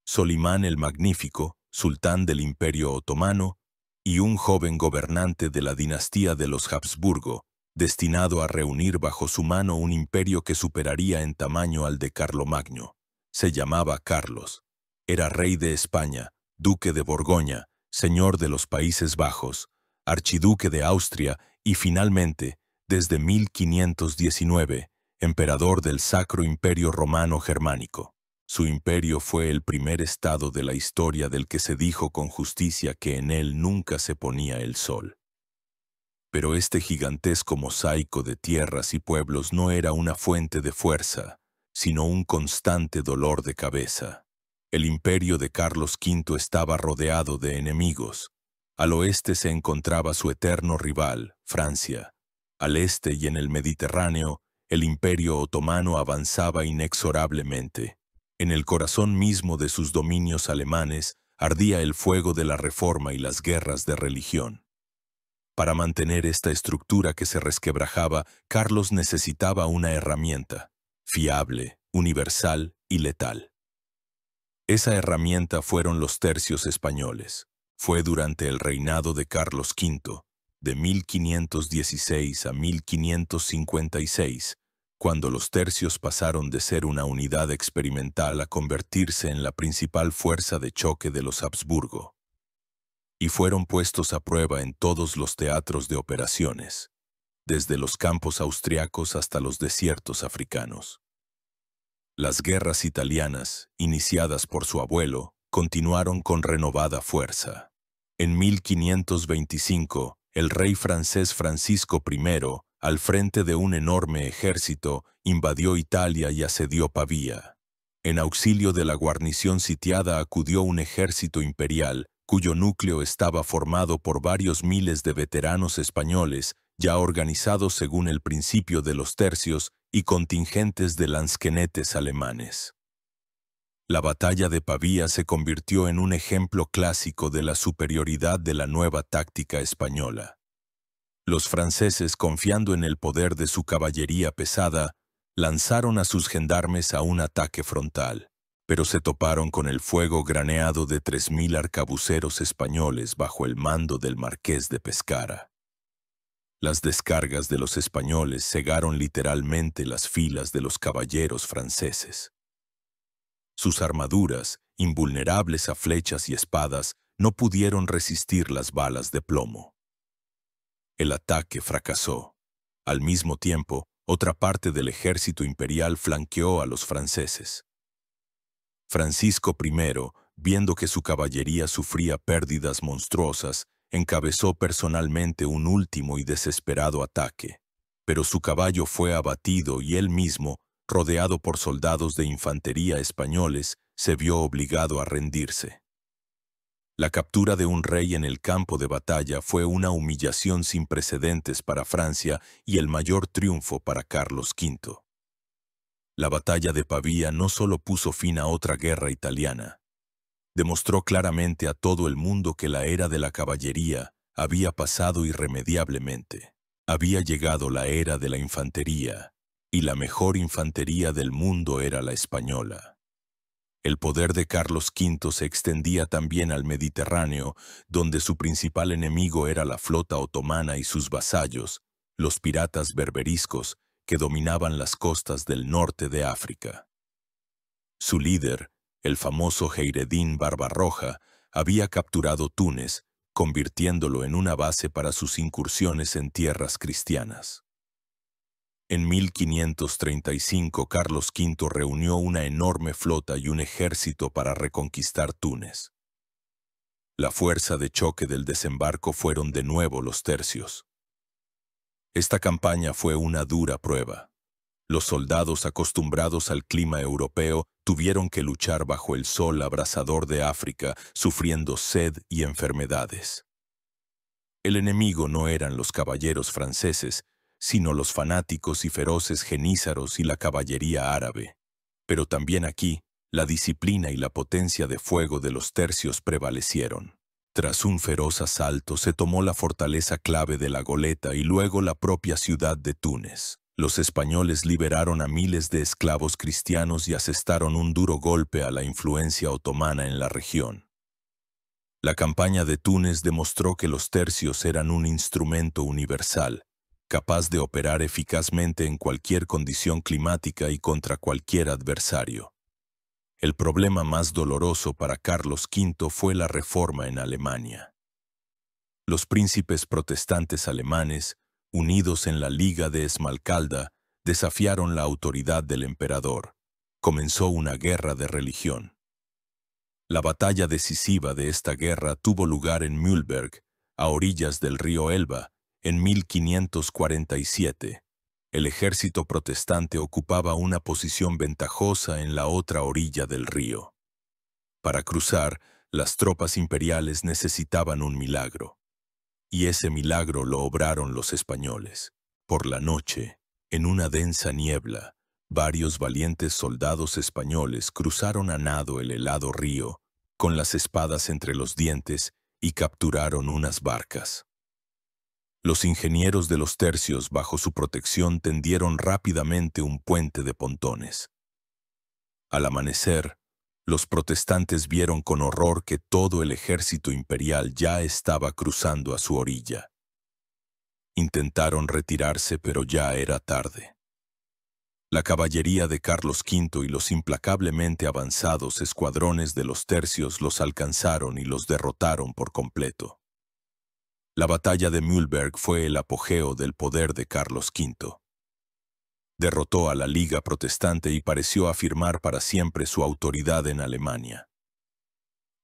Solimán el Magnífico, sultán del Imperio Otomano; y un joven gobernante de la dinastía de los Habsburgo, destinado a reunir bajo su mano un imperio que superaría en tamaño al de Carlomagno. Se llamaba Carlos. Era rey de España, duque de Borgoña, señor de los Países Bajos, archiduque de Austria y finalmente, desde 1519, emperador del Sacro Imperio Romano Germánico. Su imperio fue el primer estado de la historia del que se dijo con justicia que en él nunca se ponía el sol. Pero este gigantesco mosaico de tierras y pueblos no era una fuente de fuerza, sino un constante dolor de cabeza. El imperio de Carlos V estaba rodeado de enemigos. Al oeste se encontraba su eterno rival, Francia. Al este y en el Mediterráneo, el imperio otomano avanzaba inexorablemente. En el corazón mismo de sus dominios alemanes ardía el fuego de la reforma y las guerras de religión. Para mantener esta estructura que se resquebrajaba, Carlos necesitaba una herramienta, fiable, universal y letal. Esa herramienta fueron los tercios españoles. Fue durante el reinado de Carlos V, de 1516 a 1556, cuando los tercios pasaron de ser una unidad experimental a convertirse en la principal fuerza de choque de los Habsburgo. Y fueron puestos a prueba en todos los teatros de operaciones, desde los campos austriacos hasta los desiertos africanos. Las guerras italianas, iniciadas por su abuelo, continuaron con renovada fuerza. En 1525, el rey francés Francisco I, al frente de un enorme ejército, invadió Italia y asedió Pavía. En auxilio de la guarnición sitiada acudió un ejército imperial, cuyo núcleo estaba formado por varios miles de veteranos españoles, ya organizados según el principio de los tercios, y contingentes de lansquenetes alemanes. La batalla de Pavía se convirtió en un ejemplo clásico de la superioridad de la nueva táctica española. Los franceses, confiando en el poder de su caballería pesada, lanzaron a sus gendarmes a un ataque frontal, pero se toparon con el fuego graneado de 3000 arcabuceros españoles bajo el mando del marqués de Pescara. Las descargas de los españoles cegaron literalmente las filas de los caballeros franceses. Sus armaduras, invulnerables a flechas y espadas, no pudieron resistir las balas de plomo. El ataque fracasó. Al mismo tiempo, otra parte del ejército imperial flanqueó a los franceses. Francisco I, viendo que su caballería sufría pérdidas monstruosas, encabezó personalmente un último y desesperado ataque. Pero su caballo fue abatido y él mismo, rodeado por soldados de infantería españoles, se vio obligado a rendirse. La captura de un rey en el campo de batalla fue una humillación sin precedentes para Francia y el mayor triunfo para Carlos V. La batalla de Pavía no solo puso fin a otra guerra italiana, demostró claramente a todo el mundo que la era de la caballería había pasado irremediablemente. Había llegado la era de la infantería, y la mejor infantería del mundo era la española. El poder de Carlos V se extendía también al Mediterráneo, donde su principal enemigo era la flota otomana y sus vasallos, los piratas berberiscos, que dominaban las costas del norte de África. Su líder, el famoso Heiredín Barbarroja, había capturado Túnez, convirtiéndolo en una base para sus incursiones en tierras cristianas. En 1535 Carlos V reunió una enorme flota y un ejército para reconquistar Túnez. La fuerza de choque del desembarco fueron de nuevo los tercios. Esta campaña fue una dura prueba. Los soldados acostumbrados al clima europeo tuvieron que luchar bajo el sol abrasador de África, sufriendo sed y enfermedades. El enemigo no eran los caballeros franceses, sino los fanáticos y feroces genízaros y la caballería árabe. Pero también aquí, la disciplina y la potencia de fuego de los tercios prevalecieron. Tras un feroz asalto se tomó la fortaleza clave de la Goleta y luego la propia ciudad de Túnez. Los españoles liberaron a miles de esclavos cristianos y asestaron un duro golpe a la influencia otomana en la región. La campaña de Túnez demostró que los tercios eran un instrumento universal, capaz de operar eficazmente en cualquier condición climática y contra cualquier adversario. El problema más doloroso para Carlos V fue la reforma en Alemania. Los príncipes protestantes alemanes, unidos en la Liga de Esmalcalda, desafiaron la autoridad del emperador. Comenzó una guerra de religión. La batalla decisiva de esta guerra tuvo lugar en Mühlberg, a orillas del río Elba, en 1547. El ejército protestante ocupaba una posición ventajosa en la otra orilla del río. Para cruzar, las tropas imperiales necesitaban un milagro. Y ese milagro lo obraron los españoles. Por la noche, en una densa niebla, varios valientes soldados españoles cruzaron a nado el helado río, con las espadas entre los dientes, y capturaron unas barcas. Los ingenieros de los tercios bajo su protección tendieron rápidamente un puente de pontones. Al amanecer, los protestantes vieron con horror que todo el ejército imperial ya estaba cruzando a su orilla. Intentaron retirarse, pero ya era tarde. La caballería de Carlos V y los implacablemente avanzados escuadrones de los tercios los alcanzaron y los derrotaron por completo. La batalla de Mühlberg fue el apogeo del poder de Carlos V. Derrotó a la Liga Protestante y pareció afirmar para siempre su autoridad en Alemania.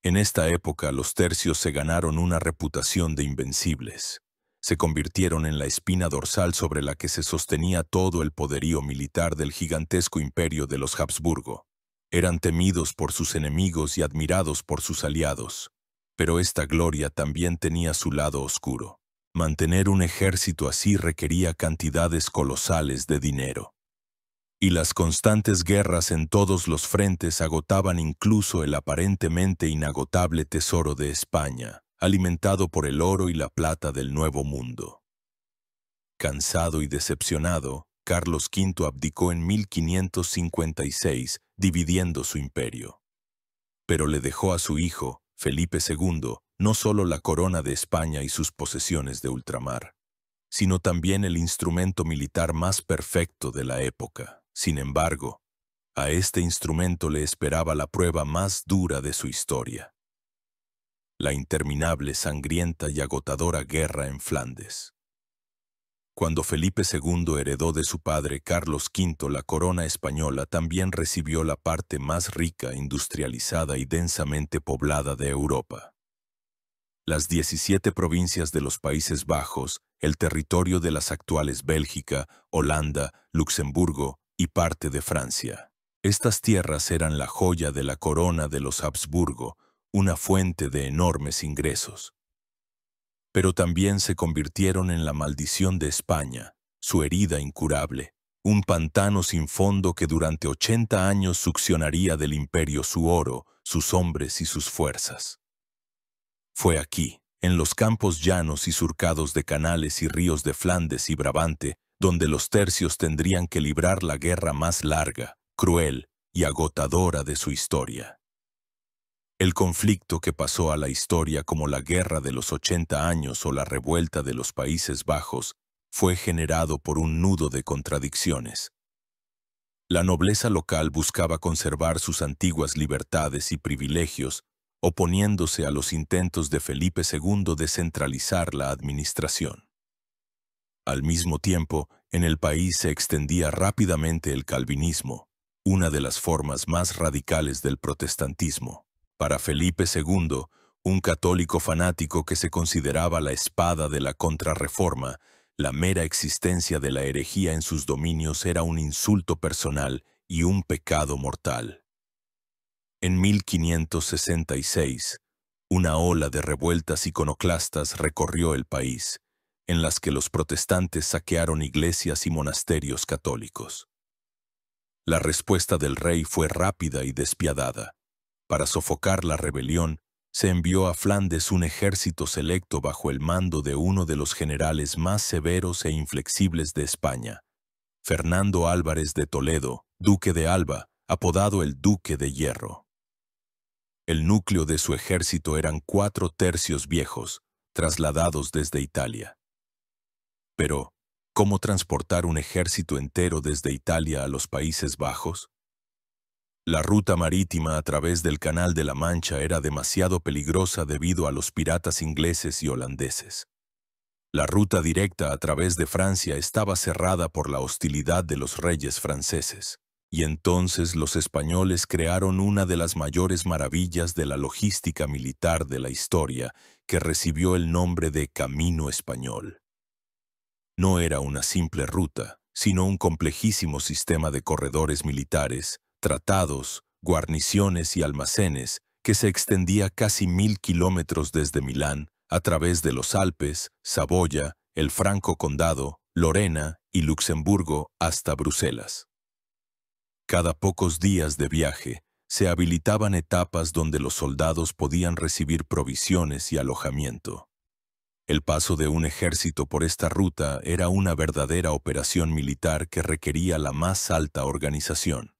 En esta época los tercios se ganaron una reputación de invencibles. Se convirtieron en la espina dorsal sobre la que se sostenía todo el poderío militar del gigantesco imperio de los Habsburgo. Eran temidos por sus enemigos y admirados por sus aliados. Pero esta gloria también tenía su lado oscuro. Mantener un ejército así requería cantidades colosales de dinero. Y las constantes guerras en todos los frentes agotaban incluso el aparentemente inagotable tesoro de España, alimentado por el oro y la plata del Nuevo Mundo. Cansado y decepcionado, Carlos V abdicó en 1556, dividiendo su imperio. Pero le dejó a su hijo, Felipe II, no solo la corona de España y sus posesiones de ultramar, sino también el instrumento militar más perfecto de la época. Sin embargo, a este instrumento le esperaba la prueba más dura de su historia: la interminable, sangrienta y agotadora guerra en Flandes. Cuando Felipe II heredó de su padre Carlos V la corona española, también recibió la parte más rica, industrializada y densamente poblada de Europa. Las 17 provincias de los Países Bajos, el territorio de las actuales Bélgica, Holanda, Luxemburgo y parte de Francia. Estas tierras eran la joya de la corona de los Habsburgo, una fuente de enormes ingresos. Pero también se convirtieron en la maldición de España, su herida incurable, un pantano sin fondo que durante 80 años succionaría del imperio su oro, sus hombres y sus fuerzas. Fue aquí, en los campos llanos y surcados de canales y ríos de Flandes y Brabante, donde los tercios tendrían que librar la guerra más larga, cruel y agotadora de su historia. El conflicto que pasó a la historia como la Guerra de los 80 años o la Revuelta de los Países Bajos fue generado por un nudo de contradicciones. La nobleza local buscaba conservar sus antiguas libertades y privilegios, oponiéndose a los intentos de Felipe II de centralizar la administración. Al mismo tiempo, En el país se extendía rápidamente el calvinismo, una de las formas más radicales del protestantismo. Para Felipe II, un católico fanático que se consideraba la espada de la contrarreforma, la mera existencia de la herejía en sus dominios era un insulto personal y un pecado mortal. En 1566, una ola de revueltas iconoclastas recorrió el país, en las que los protestantes saquearon iglesias y monasterios católicos. La respuesta del rey fue rápida y despiadada. Para sofocar la rebelión, se envió a Flandes un ejército selecto bajo el mando de uno de los generales más severos e inflexibles de España, Fernando Álvarez de Toledo, duque de Alba, apodado el Duque de Hierro. El núcleo de su ejército eran 4 tercios viejos, trasladados desde Italia. Pero, ¿cómo transportar un ejército entero desde Italia a los Países Bajos? La ruta marítima a través del Canal de la Mancha era demasiado peligrosa debido a los piratas ingleses y holandeses. La ruta directa a través de Francia estaba cerrada por la hostilidad de los reyes franceses. Y entonces los españoles crearon una de las mayores maravillas de la logística militar de la historia, que recibió el nombre de Camino Español. No era una simple ruta, sino un complejísimo sistema de corredores militares, tratados, guarniciones y almacenes que se extendía casi 1000 kilómetros desde Milán, a través de los Alpes, Saboya, el Franco Condado, Lorena y Luxemburgo hasta Bruselas. Cada pocos días de viaje, se habilitaban etapas donde los soldados podían recibir provisiones y alojamiento. El paso de un ejército por esta ruta era una verdadera operación militar que requería la más alta organización.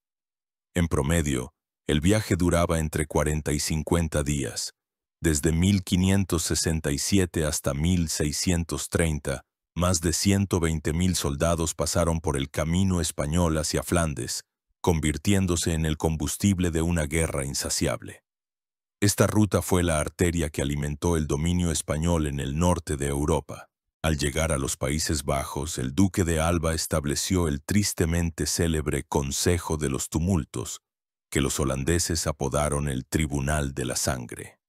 En promedio, el viaje duraba entre 40 y 50 días. Desde 1567 hasta 1630, más de 120.000 soldados pasaron por el Camino Español hacia Flandes, convirtiéndose en el combustible de una guerra insaciable. Esta ruta fue la arteria que alimentó el dominio español en el norte de Europa. Al llegar a los Países Bajos, el duque de Alba estableció el tristemente célebre Consejo de los Tumultos, que los holandeses apodaron el Tribunal de la Sangre.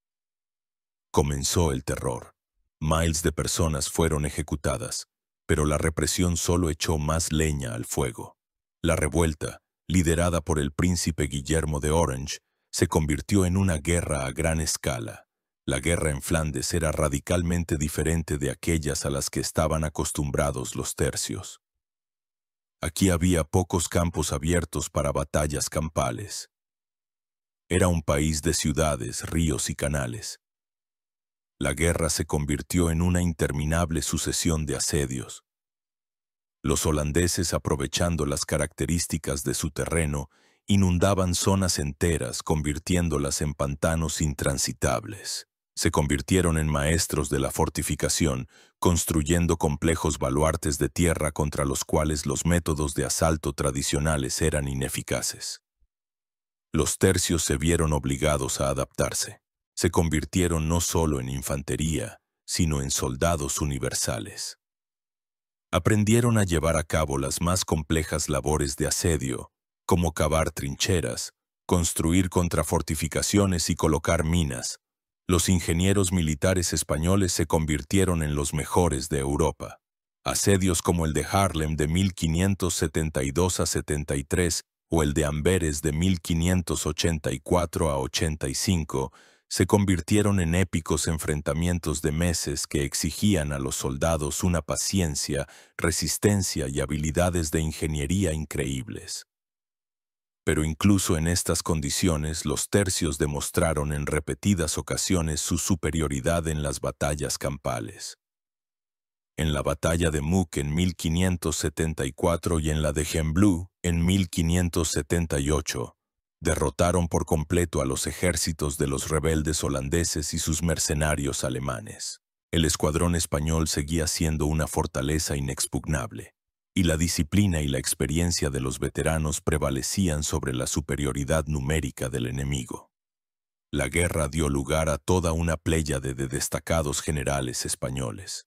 Comenzó el terror. Miles de personas fueron ejecutadas, pero la represión solo echó más leña al fuego. La revuelta, liderada por el príncipe Guillermo de Orange, se convirtió en una guerra a gran escala. La guerra en Flandes era radicalmente diferente de aquellas a las que estaban acostumbrados los tercios. Aquí había pocos campos abiertos para batallas campales. Era un país de ciudades, ríos y canales. La guerra se convirtió en una interminable sucesión de asedios. Los holandeses, aprovechando las características de su terreno, inundaban zonas enteras, convirtiéndolas en pantanos intransitables. Se convirtieron en maestros de la fortificación, construyendo complejos baluartes de tierra contra los cuales los métodos de asalto tradicionales eran ineficaces. Los tercios se vieron obligados a adaptarse. Se convirtieron no solo en infantería, sino en soldados universales. Aprendieron a llevar a cabo las más complejas labores de asedio, como cavar trincheras, construir contrafortificaciones y colocar minas. Los ingenieros militares españoles se convirtieron en los mejores de Europa. Asedios como el de Haarlem de 1572 a 73 o el de Amberes de 1584 a 85 se convirtieron en épicos enfrentamientos de meses que exigían a los soldados una paciencia, resistencia y habilidades de ingeniería increíbles. Pero incluso en estas condiciones, los tercios demostraron en repetidas ocasiones su superioridad en las batallas campales. En la batalla de Mook en 1574 y en la de Gembloux en 1578, derrotaron por completo a los ejércitos de los rebeldes holandeses y sus mercenarios alemanes. El escuadrón español seguía siendo una fortaleza inexpugnable, y la disciplina y la experiencia de los veteranos prevalecían sobre la superioridad numérica del enemigo. La guerra dio lugar a toda una pléyade de destacados generales españoles.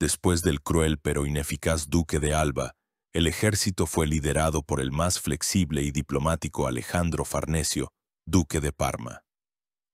Después del cruel pero ineficaz duque de Alba, el ejército fue liderado por el más flexible y diplomático Alejandro Farnesio, duque de Parma.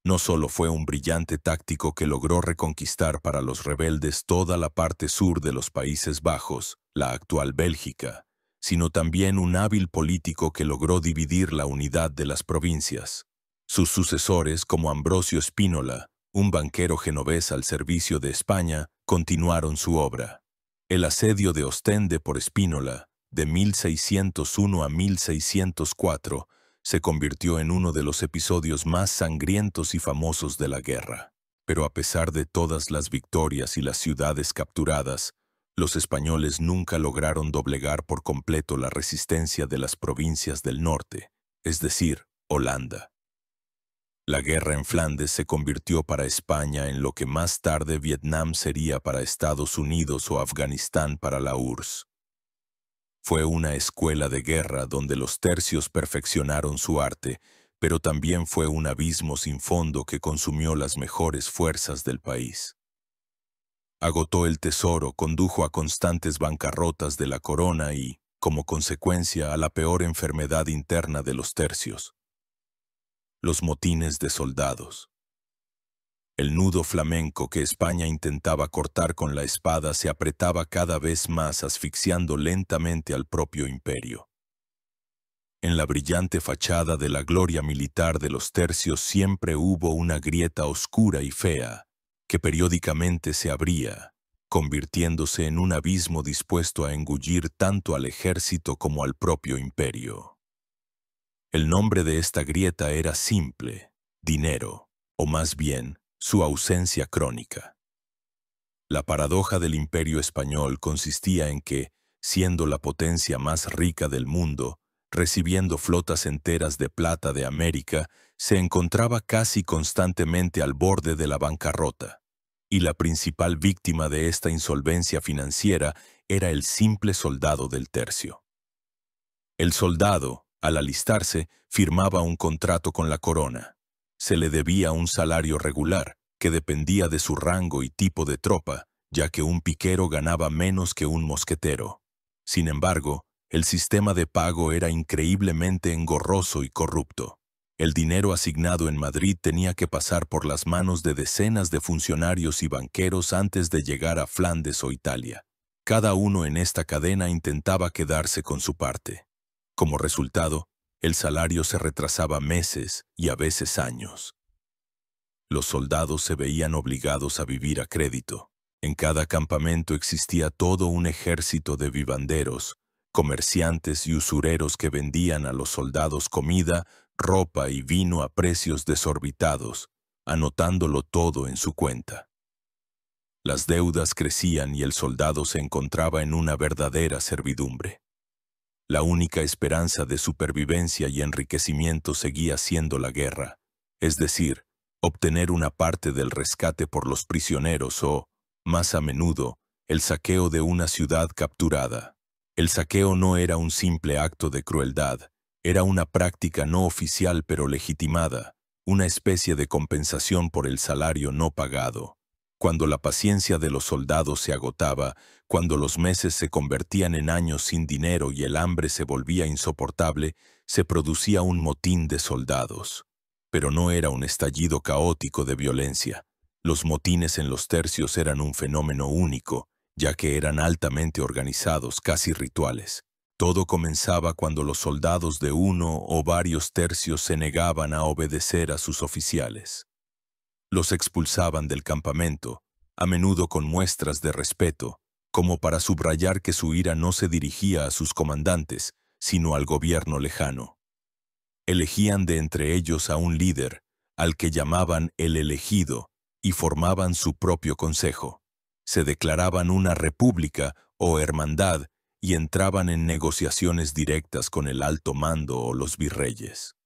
No solo fue un brillante táctico que logró reconquistar para los rebeldes toda la parte sur de los Países Bajos, la actual Bélgica, sino también un hábil político que logró dividir la unidad de las provincias. Sus sucesores, como Ambrosio Spínola, un banquero genovés al servicio de España, continuaron su obra. El asedio de Ostende por Spínola, de 1601 a 1604, se convirtió en uno de los episodios más sangrientos y famosos de la guerra. Pero a pesar de todas las victorias y las ciudades capturadas, los españoles nunca lograron doblegar por completo la resistencia de las provincias del norte, es decir, Holanda. La guerra en Flandes se convirtió para España en lo que más tarde Vietnam sería para Estados Unidos o Afganistán para la URSS. Fue una escuela de guerra donde los tercios perfeccionaron su arte, pero también fue un abismo sin fondo que consumió las mejores fuerzas del país. Agotó el tesoro, condujo a constantes bancarrotas de la corona y, como consecuencia, a la peor enfermedad interna de los tercios: los motines de soldados. El nudo flamenco que España intentaba cortar con la espada se apretaba cada vez más, asfixiando lentamente al propio imperio. En la brillante fachada de la gloria militar de los tercios siempre hubo una grieta oscura y fea, que periódicamente se abría, convirtiéndose en un abismo dispuesto a engullir tanto al ejército como al propio imperio. El nombre de esta grieta era simple: dinero, o más bien, su ausencia crónica. La paradoja del imperio español consistía en que, siendo la potencia más rica del mundo, recibiendo flotas enteras de plata de América, se encontraba casi constantemente al borde de la bancarrota, y la principal víctima de esta insolvencia financiera era el simple soldado del tercio. El soldado, al alistarse, firmaba un contrato con la corona. Se le debía un salario regular, que dependía de su rango y tipo de tropa, ya que un piquero ganaba menos que un mosquetero. Sin embargo, el sistema de pago era increíblemente engorroso y corrupto. El dinero asignado en Madrid tenía que pasar por las manos de decenas de funcionarios y banqueros antes de llegar a Flandes o Italia. Cada uno en esta cadena intentaba quedarse con su parte. Como resultado, el salario se retrasaba meses y a veces años. Los soldados se veían obligados a vivir a crédito. En cada campamento existía todo un ejército de vivanderos, comerciantes y usureros que vendían a los soldados comida, ropa y vino a precios desorbitados, anotándolo todo en su cuenta. Las deudas crecían y el soldado se encontraba en una verdadera servidumbre. La única esperanza de supervivencia y enriquecimiento seguía siendo la guerra, es decir, obtener una parte del rescate por los prisioneros o, más a menudo, el saqueo de una ciudad capturada. El saqueo no era un simple acto de crueldad, era una práctica no oficial pero legitimada, una especie de compensación por el salario no pagado. Cuando la paciencia de los soldados se agotaba, cuando los meses se convertían en años sin dinero y el hambre se volvía insoportable, se producía un motín de soldados. Pero no era un estallido caótico de violencia. Los motines en los tercios eran un fenómeno único, ya que eran altamente organizados, casi rituales. Todo comenzaba cuando los soldados de uno o varios tercios se negaban a obedecer a sus oficiales. Los expulsaban del campamento, a menudo con muestras de respeto, como para subrayar que su ira no se dirigía a sus comandantes, sino al gobierno lejano. Elegían de entre ellos a un líder, al que llamaban el elegido, y formaban su propio consejo. Se declaraban una república o hermandad y entraban en negociaciones directas con el alto mando o los virreyes.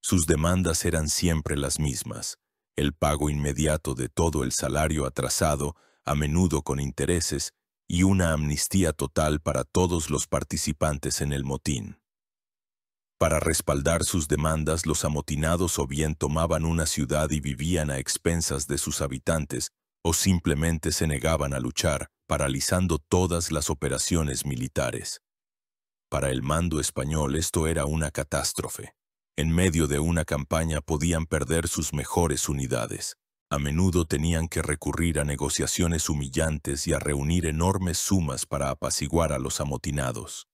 Sus demandas eran siempre las mismas: el pago inmediato de todo el salario atrasado, a menudo con intereses, y una amnistía total para todos los participantes en el motín. Para respaldar sus demandas, los amotinados o bien tomaban una ciudad y vivían a expensas de sus habitantes, o simplemente se negaban a luchar, paralizando todas las operaciones militares. Para el mando español esto era una catástrofe. En medio de una campaña podían perder sus mejores unidades. A menudo tenían que recurrir a negociaciones humillantes y a reunir enormes sumas para apaciguar a los amotinados.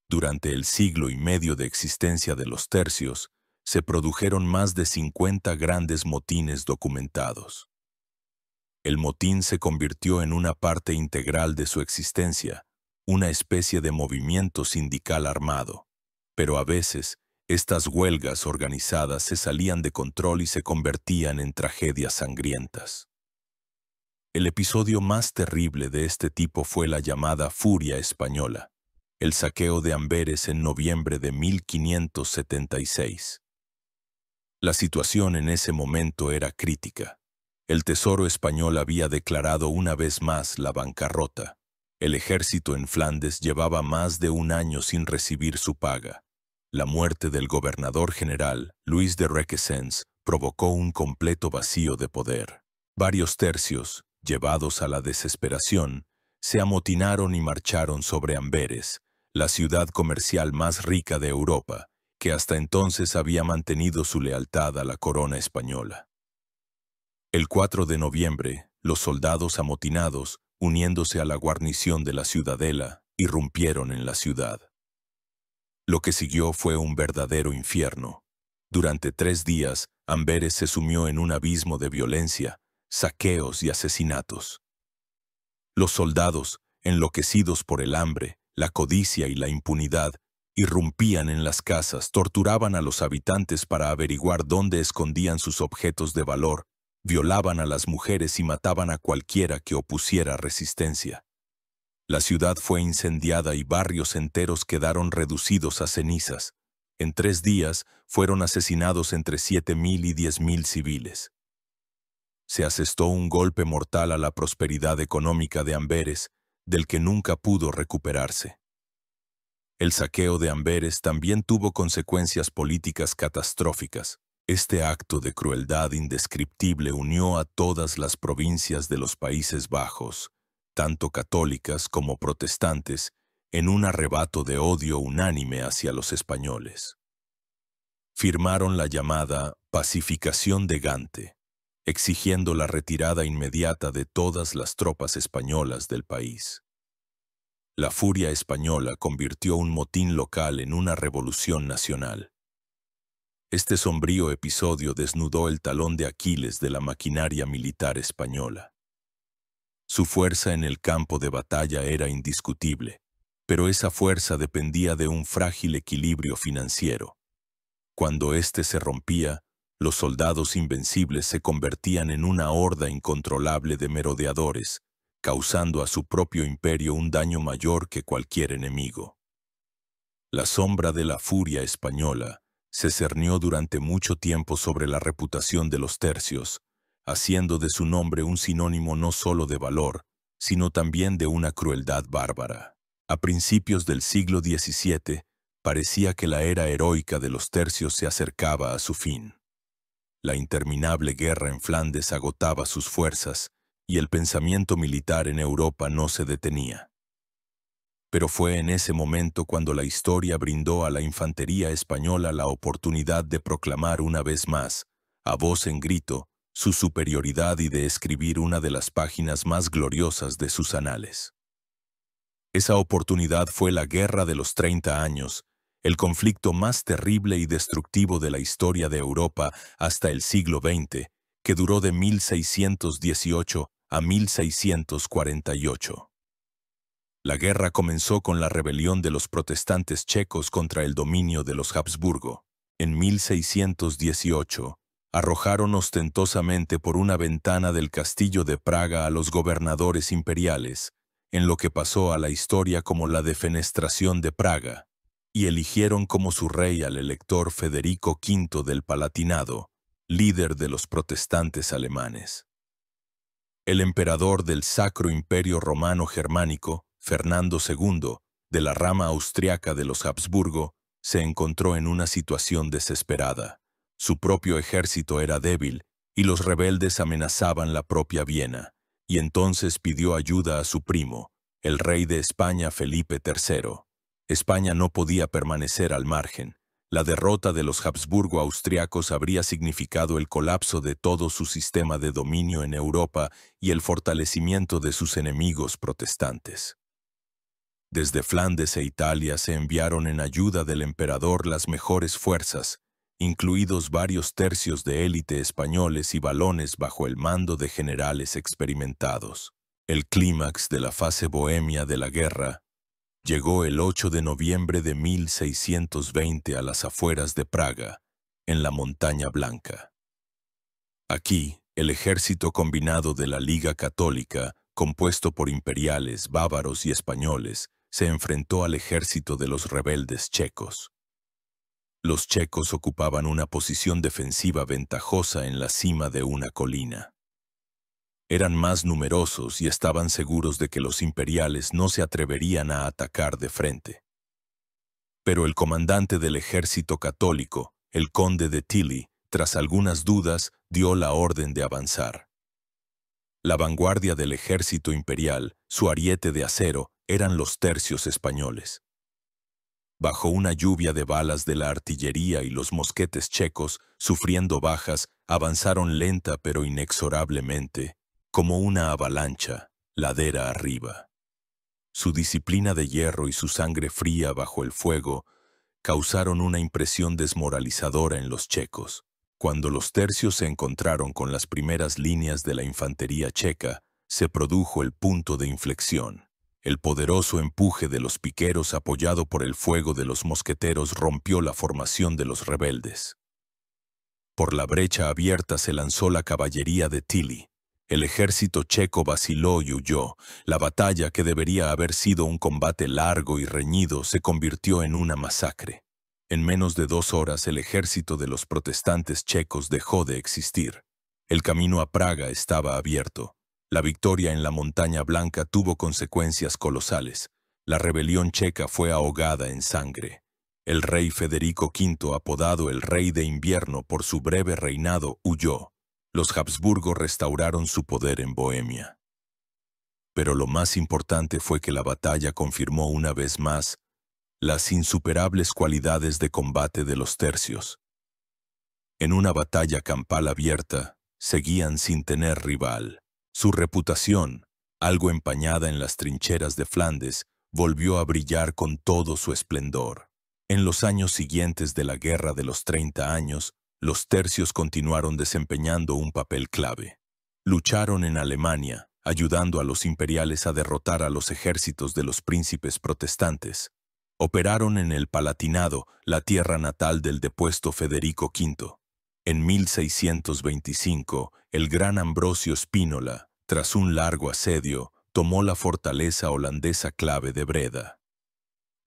Durante el siglo y medio de existencia de los tercios, se produjeron más de 50 grandes motines documentados. El motín se convirtió en una parte integral de su existencia, una especie de movimiento sindical armado. Pero a veces, estas huelgas organizadas se salían de control y se convertían en tragedias sangrientas. El episodio más terrible de este tipo fue la llamada Furia Española, el saqueo de Amberes en noviembre de 1576. La situación en ese momento era crítica. El Tesoro español había declarado una vez más la bancarrota. El ejército en Flandes llevaba más de un año sin recibir su paga. La muerte del gobernador general, Luis de Requesens, provocó un completo vacío de poder. Varios tercios, llevados a la desesperación, se amotinaron y marcharon sobre Amberes, la ciudad comercial más rica de Europa, que hasta entonces había mantenido su lealtad a la corona española. El 4 de noviembre, los soldados amotinados, uniéndose a la guarnición de la ciudadela, irrumpieron en la ciudad. Lo que siguió fue un verdadero infierno. Durante 3 días, Amberes se sumió en un abismo de violencia, saqueos y asesinatos. Los soldados, enloquecidos por el hambre, la codicia y la impunidad, irrumpían en las casas, torturaban a los habitantes para averiguar dónde escondían sus objetos de valor, violaban a las mujeres y mataban a cualquiera que opusiera resistencia. La ciudad fue incendiada y barrios enteros quedaron reducidos a cenizas. En 3 días fueron asesinados entre 7.000 y 10.000 civiles. Se asestó un golpe mortal a la prosperidad económica de Amberes, del que nunca pudo recuperarse. El saqueo de Amberes también tuvo consecuencias políticas catastróficas. Este acto de crueldad indescriptible unió a todas las provincias de los Países Bajos, tanto católicas como protestantes, en un arrebato de odio unánime hacia los españoles. Firmaron la llamada Pacificación de Gante, exigiendo la retirada inmediata de todas las tropas españolas del país. La furia española convirtió un motín local en una revolución nacional. Este sombrío episodio desnudó el talón de Aquiles de la maquinaria militar española. Su fuerza en el campo de batalla era indiscutible, pero esa fuerza dependía de un frágil equilibrio financiero. Cuando éste se rompía, los soldados invencibles se convertían en una horda incontrolable de merodeadores, causando a su propio imperio un daño mayor que cualquier enemigo. La sombra de la furia española se cernió durante mucho tiempo sobre la reputación de los tercios, haciendo de su nombre un sinónimo no solo de valor, sino también de una crueldad bárbara. A principios del siglo XVII, parecía que la era heroica de los tercios se acercaba a su fin. La interminable guerra en Flandes agotaba sus fuerzas, y el pensamiento militar en Europa no se detenía. Pero fue en ese momento cuando la historia brindó a la infantería española la oportunidad de proclamar una vez más, a voz en grito, su superioridad y de escribir una de las páginas más gloriosas de sus anales. Esa oportunidad fue la Guerra de los 30 años, el conflicto más terrible y destructivo de la historia de Europa hasta el siglo XX, que duró de 1618 a 1648. La guerra comenzó con la rebelión de los protestantes checos contra el dominio de los Habsburgo. En 1618, arrojaron ostentosamente por una ventana del castillo de Praga a los gobernadores imperiales, en lo que pasó a la historia como la Defenestración de Praga, y eligieron como su rey al elector Federico V del Palatinado, líder de los protestantes alemanes. El emperador del Sacro Imperio Romano Germánico, Fernando II, de la rama austriaca de los Habsburgo, se encontró en una situación desesperada. Su propio ejército era débil y los rebeldes amenazaban la propia Viena, y entonces pidió ayuda a su primo, el rey de España Felipe III. España no podía permanecer al margen. La derrota de los Habsburgo austriacos habría significado el colapso de todo su sistema de dominio en Europa y el fortalecimiento de sus enemigos protestantes. Desde Flandes e Italia se enviaron en ayuda del emperador las mejores fuerzas, incluidos varios tercios de élite españoles y valones bajo el mando de generales experimentados. El clímax de la fase bohemia de la guerra llegó el 8 de noviembre de 1620 a las afueras de Praga, en la Montaña Blanca. Aquí, el ejército combinado de la Liga Católica, compuesto por imperiales, bávaros y españoles, se enfrentó al ejército de los rebeldes checos. Los checos ocupaban una posición defensiva ventajosa en la cima de una colina. Eran más numerosos y estaban seguros de que los imperiales no se atreverían a atacar de frente. Pero el comandante del ejército católico, el conde de Tilly, tras algunas dudas, dio la orden de avanzar. La vanguardia del ejército imperial, su ariete de acero, eran los tercios españoles. Bajo una lluvia de balas de la artillería y los mosquetes checos, sufriendo bajas, avanzaron lenta pero inexorablemente, como una avalancha, ladera arriba. Su disciplina de hierro y su sangre fría bajo el fuego causaron una impresión desmoralizadora en los checos. Cuando los tercios se encontraron con las primeras líneas de la infantería checa, se produjo el punto de inflexión. El poderoso empuje de los piqueros apoyado por el fuego de los mosqueteros rompió la formación de los rebeldes. Por la brecha abierta se lanzó la caballería de Tilly. El ejército checo vaciló y huyó. La batalla, que debería haber sido un combate largo y reñido, se convirtió en una masacre. En menos de 2 horas el ejército de los protestantes checos dejó de existir. El camino a Praga estaba abierto. La victoria en la Montaña Blanca tuvo consecuencias colosales. La rebelión checa fue ahogada en sangre. El rey Federico V, apodado el Rey de Invierno por su breve reinado, huyó. Los Habsburgo restauraron su poder en Bohemia. Pero lo más importante fue que la batalla confirmó una vez más las insuperables cualidades de combate de los tercios. En una batalla campal abierta, seguían sin tener rival. Su reputación, algo empañada en las trincheras de Flandes, volvió a brillar con todo su esplendor. En los años siguientes de la Guerra de los 30 años, los tercios continuaron desempeñando un papel clave. Lucharon en Alemania, ayudando a los imperiales a derrotar a los ejércitos de los príncipes protestantes. Operaron en el Palatinado, la tierra natal del depuesto Federico V. En 1625, el gran Ambrosio Spínola, tras un largo asedio, tomó la fortaleza holandesa clave de Breda.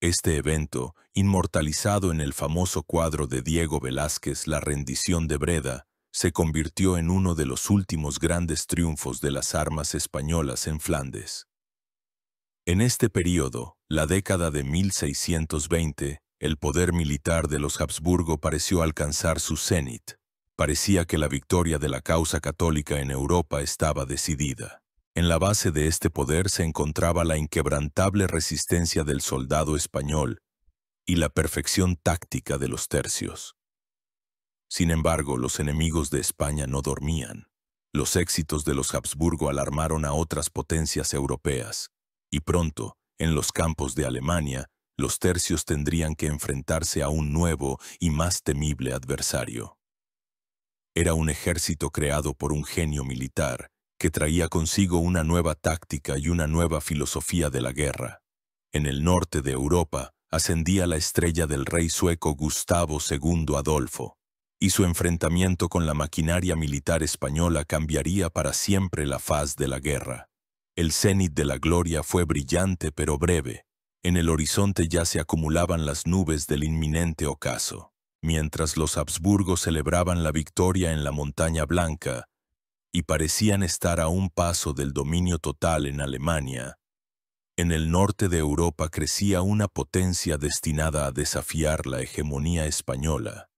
Este evento, inmortalizado en el famoso cuadro de Diego Velázquez La rendición de Breda, se convirtió en uno de los últimos grandes triunfos de las armas españolas en Flandes. En este período, la década de 1620, el poder militar de los Habsburgo pareció alcanzar su cenit. Parecía que la victoria de la causa católica en Europa estaba decidida. En la base de este poder se encontraba la inquebrantable resistencia del soldado español y la perfección táctica de los tercios. Sin embargo, los enemigos de España no dormían. Los éxitos de los Habsburgo alarmaron a otras potencias europeas, y pronto, en los campos de Alemania, los tercios tendrían que enfrentarse a un nuevo y más temible adversario. Era un ejército creado por un genio militar que traía consigo una nueva táctica y una nueva filosofía de la guerra. En el norte de Europa ascendía la estrella del rey sueco Gustavo II Adolfo, y su enfrentamiento con la maquinaria militar española cambiaría para siempre la faz de la guerra. El cenit de la gloria fue brillante pero breve. En el horizonte ya se acumulaban las nubes del inminente ocaso. Mientras los Habsburgo celebraban la victoria en la Montaña Blanca y parecían estar a un paso del dominio total en Alemania, en el norte de Europa crecía una potencia destinada a desafiar la hegemonía española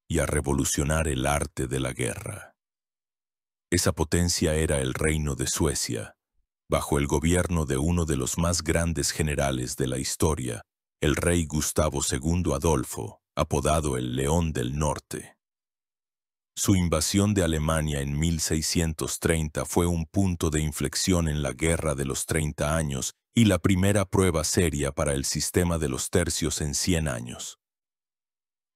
y a revolucionar el arte de la guerra. Esa potencia era el Reino de Suecia, bajo el gobierno de uno de los más grandes generales de la historia, el rey Gustavo II Adolfo, apodado el León del Norte. Su invasión de Alemania en 1630 fue un punto de inflexión en la Guerra de los 30 años y la primera prueba seria para el sistema de los tercios en 100 años.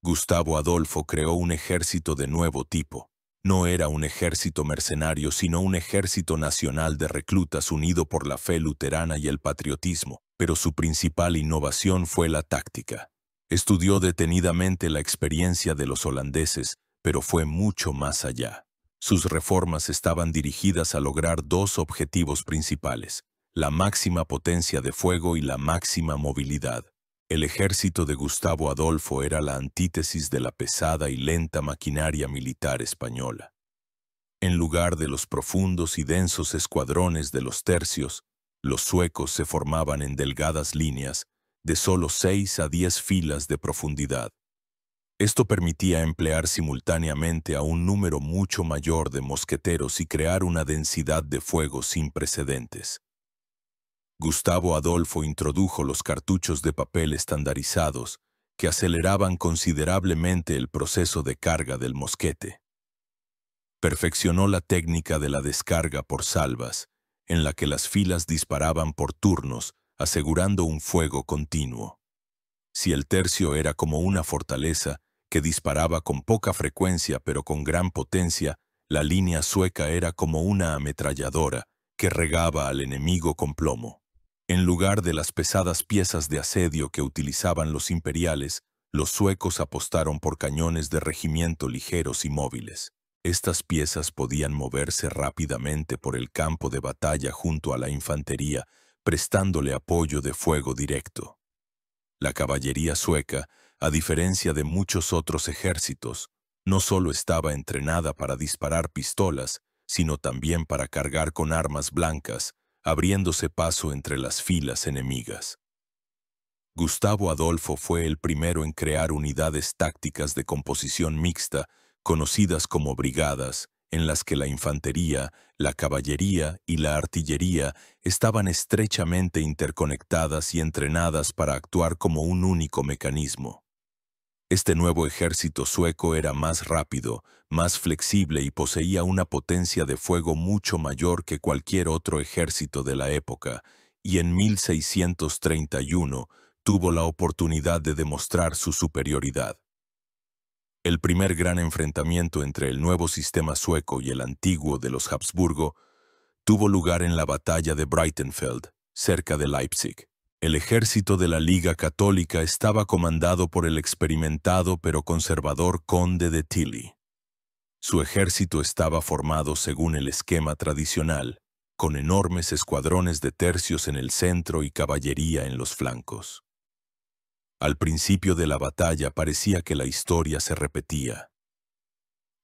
Gustavo Adolfo creó un ejército de nuevo tipo. No era un ejército mercenario, sino un ejército nacional de reclutas unido por la fe luterana y el patriotismo, pero su principal innovación fue la táctica. Estudió detenidamente la experiencia de los holandeses, pero fue mucho más allá. Sus reformas estaban dirigidas a lograr dos objetivos principales: la máxima potencia de fuego y la máxima movilidad. El ejército de Gustavo Adolfo era la antítesis de la pesada y lenta maquinaria militar española. En lugar de los profundos y densos escuadrones de los tercios, los suecos se formaban en delgadas líneas, de solo 6 a 10 filas de profundidad. Esto permitía emplear simultáneamente a un número mucho mayor de mosqueteros y crear una densidad de fuego sin precedentes. Gustavo Adolfo introdujo los cartuchos de papel estandarizados, que aceleraban considerablemente el proceso de carga del mosquete. Perfeccionó la técnica de la descarga por salvas, en la que las filas disparaban por turnos, asegurando un fuego continuo. Si el tercio era como una fortaleza, que disparaba con poca frecuencia pero con gran potencia, la línea sueca era como una ametralladora, que regaba al enemigo con plomo. En lugar de las pesadas piezas de asedio que utilizaban los imperiales, los suecos apostaron por cañones de regimiento ligeros y móviles. Estas piezas podían moverse rápidamente por el campo de batalla junto a la infantería, prestándole apoyo de fuego directo. La caballería sueca, a diferencia de muchos otros ejércitos, no solo estaba entrenada para disparar pistolas, sino también para cargar con armas blancas, abriéndose paso entre las filas enemigas. Gustavo Adolfo fue el primero en crear unidades tácticas de composición mixta, conocidas como brigadas, en las que la infantería, la caballería y la artillería estaban estrechamente interconectadas y entrenadas para actuar como un único mecanismo. Este nuevo ejército sueco era más rápido, más flexible y poseía una potencia de fuego mucho mayor que cualquier otro ejército de la época, y en 1631 tuvo la oportunidad de demostrar su superioridad. El primer gran enfrentamiento entre el nuevo sistema sueco y el antiguo de los Habsburgo tuvo lugar en la batalla de Breitenfeld, cerca de Leipzig. El ejército de la Liga Católica estaba comandado por el experimentado pero conservador conde de Tilly. Su ejército estaba formado según el esquema tradicional, con enormes escuadrones de tercios en el centro y caballería en los flancos. Al principio de la batalla parecía que la historia se repetía.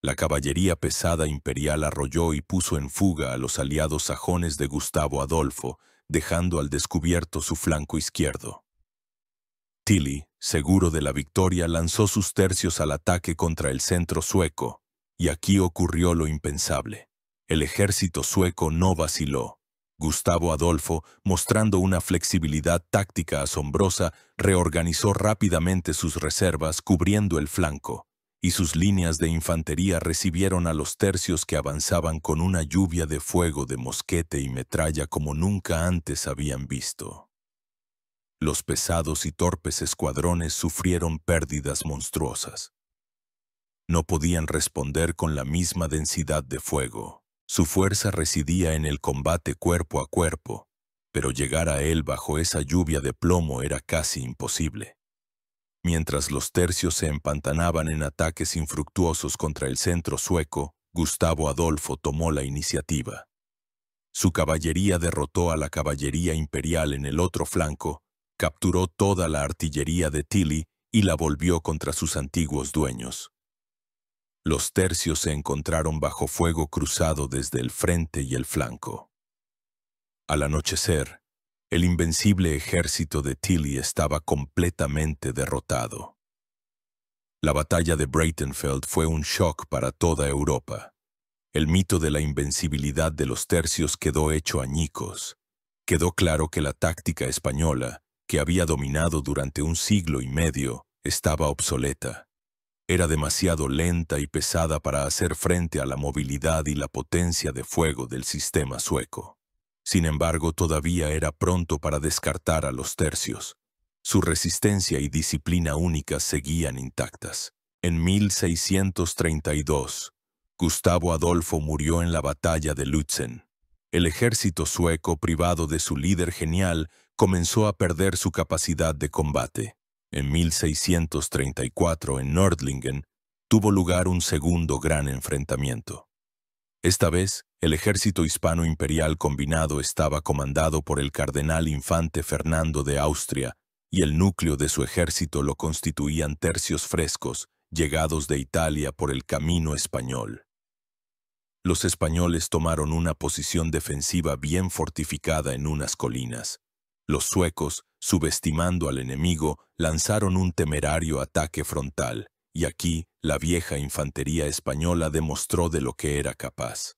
La caballería pesada imperial arrolló y puso en fuga a los aliados sajones de Gustavo Adolfo, dejando al descubierto su flanco izquierdo. Tilly, seguro de la victoria, lanzó sus tercios al ataque contra el centro sueco, y aquí ocurrió lo impensable. El ejército sueco no vaciló. Gustavo Adolfo, mostrando una flexibilidad táctica asombrosa, reorganizó rápidamente sus reservas cubriendo el flanco, y sus líneas de infantería recibieron a los tercios que avanzaban con una lluvia de fuego de mosquete y metralla como nunca antes habían visto. Los pesados y torpes escuadrones sufrieron pérdidas monstruosas. No podían responder con la misma densidad de fuego. Su fuerza residía en el combate cuerpo a cuerpo, pero llegar a él bajo esa lluvia de plomo era casi imposible. Mientras los tercios se empantanaban en ataques infructuosos contra el centro sueco, Gustavo Adolfo tomó la iniciativa. Su caballería derrotó a la caballería imperial en el otro flanco, capturó toda la artillería de Tilly y la volvió contra sus antiguos dueños. Los tercios se encontraron bajo fuego cruzado desde el frente y el flanco. Al anochecer, el invencible ejército de Tilly estaba completamente derrotado. La batalla de Breitenfeld fue un shock para toda Europa. El mito de la invencibilidad de los tercios quedó hecho añicos. Quedó claro que la táctica española, que había dominado durante un siglo y medio, estaba obsoleta. Era demasiado lenta y pesada para hacer frente a la movilidad y la potencia de fuego del sistema sueco. Sin embargo, todavía era pronto para descartar a los tercios. Su resistencia y disciplina únicas seguían intactas. En 1632, Gustavo Adolfo murió en la batalla de Lützen. El ejército sueco, privado de su líder genial, comenzó a perder su capacidad de combate. En 1634, en Nördlingen, tuvo lugar un segundo gran enfrentamiento. Esta vez, el ejército hispano-imperial combinado estaba comandado por el cardenal infante Fernando de Austria, y el núcleo de su ejército lo constituían tercios frescos, llegados de Italia por el camino español. Los españoles tomaron una posición defensiva bien fortificada en unas colinas. Los suecos, subestimando al enemigo, lanzaron un temerario ataque frontal, y aquí la vieja infantería española demostró de lo que era capaz.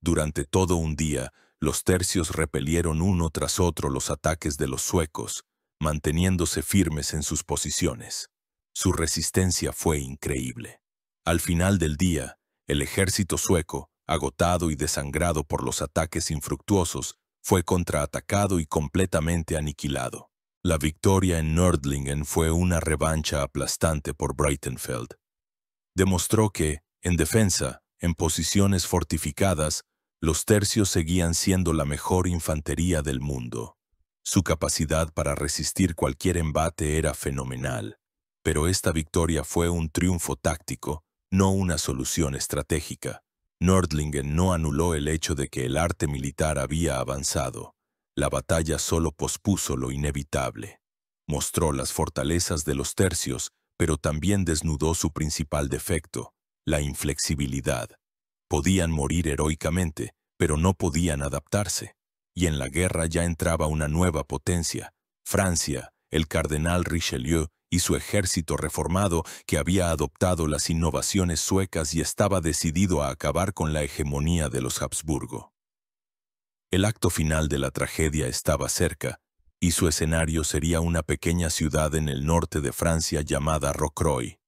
Durante todo un día, los tercios repelieron uno tras otro los ataques de los suecos, manteniéndose firmes en sus posiciones. Su resistencia fue increíble. Al final del día, el ejército sueco, agotado y desangrado por los ataques infructuosos, fue contraatacado y completamente aniquilado. La victoria en Nördlingen fue una revancha aplastante por Breitenfeld. Demostró que, en defensa, en posiciones fortificadas, los tercios seguían siendo la mejor infantería del mundo. Su capacidad para resistir cualquier embate era fenomenal, pero esta victoria fue un triunfo táctico, no una solución estratégica. Nördlingen no anuló el hecho de que el arte militar había avanzado. La batalla solo pospuso lo inevitable. Mostró las fortalezas de los tercios, pero también desnudó su principal defecto, la inflexibilidad. Podían morir heroicamente, pero no podían adaptarse. Y en la guerra ya entraba una nueva potencia, Francia, el cardenal Richelieu y su ejército reformado que había adoptado las innovaciones suecas y estaba decidido a acabar con la hegemonía de los Habsburgo. El acto final de la tragedia estaba cerca, y su escenario sería una pequeña ciudad en el norte de Francia llamada Rocroi.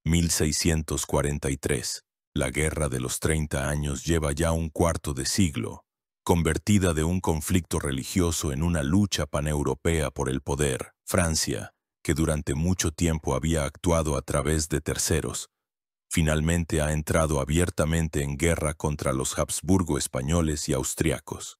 1643. La Guerra de los 30 años lleva ya un cuarto de siglo, convertida de un conflicto religioso en una lucha paneuropea por el poder. Francia, que durante mucho tiempo había actuado a través de terceros, finalmente ha entrado abiertamente en guerra contra los Habsburgo españoles y austriacos.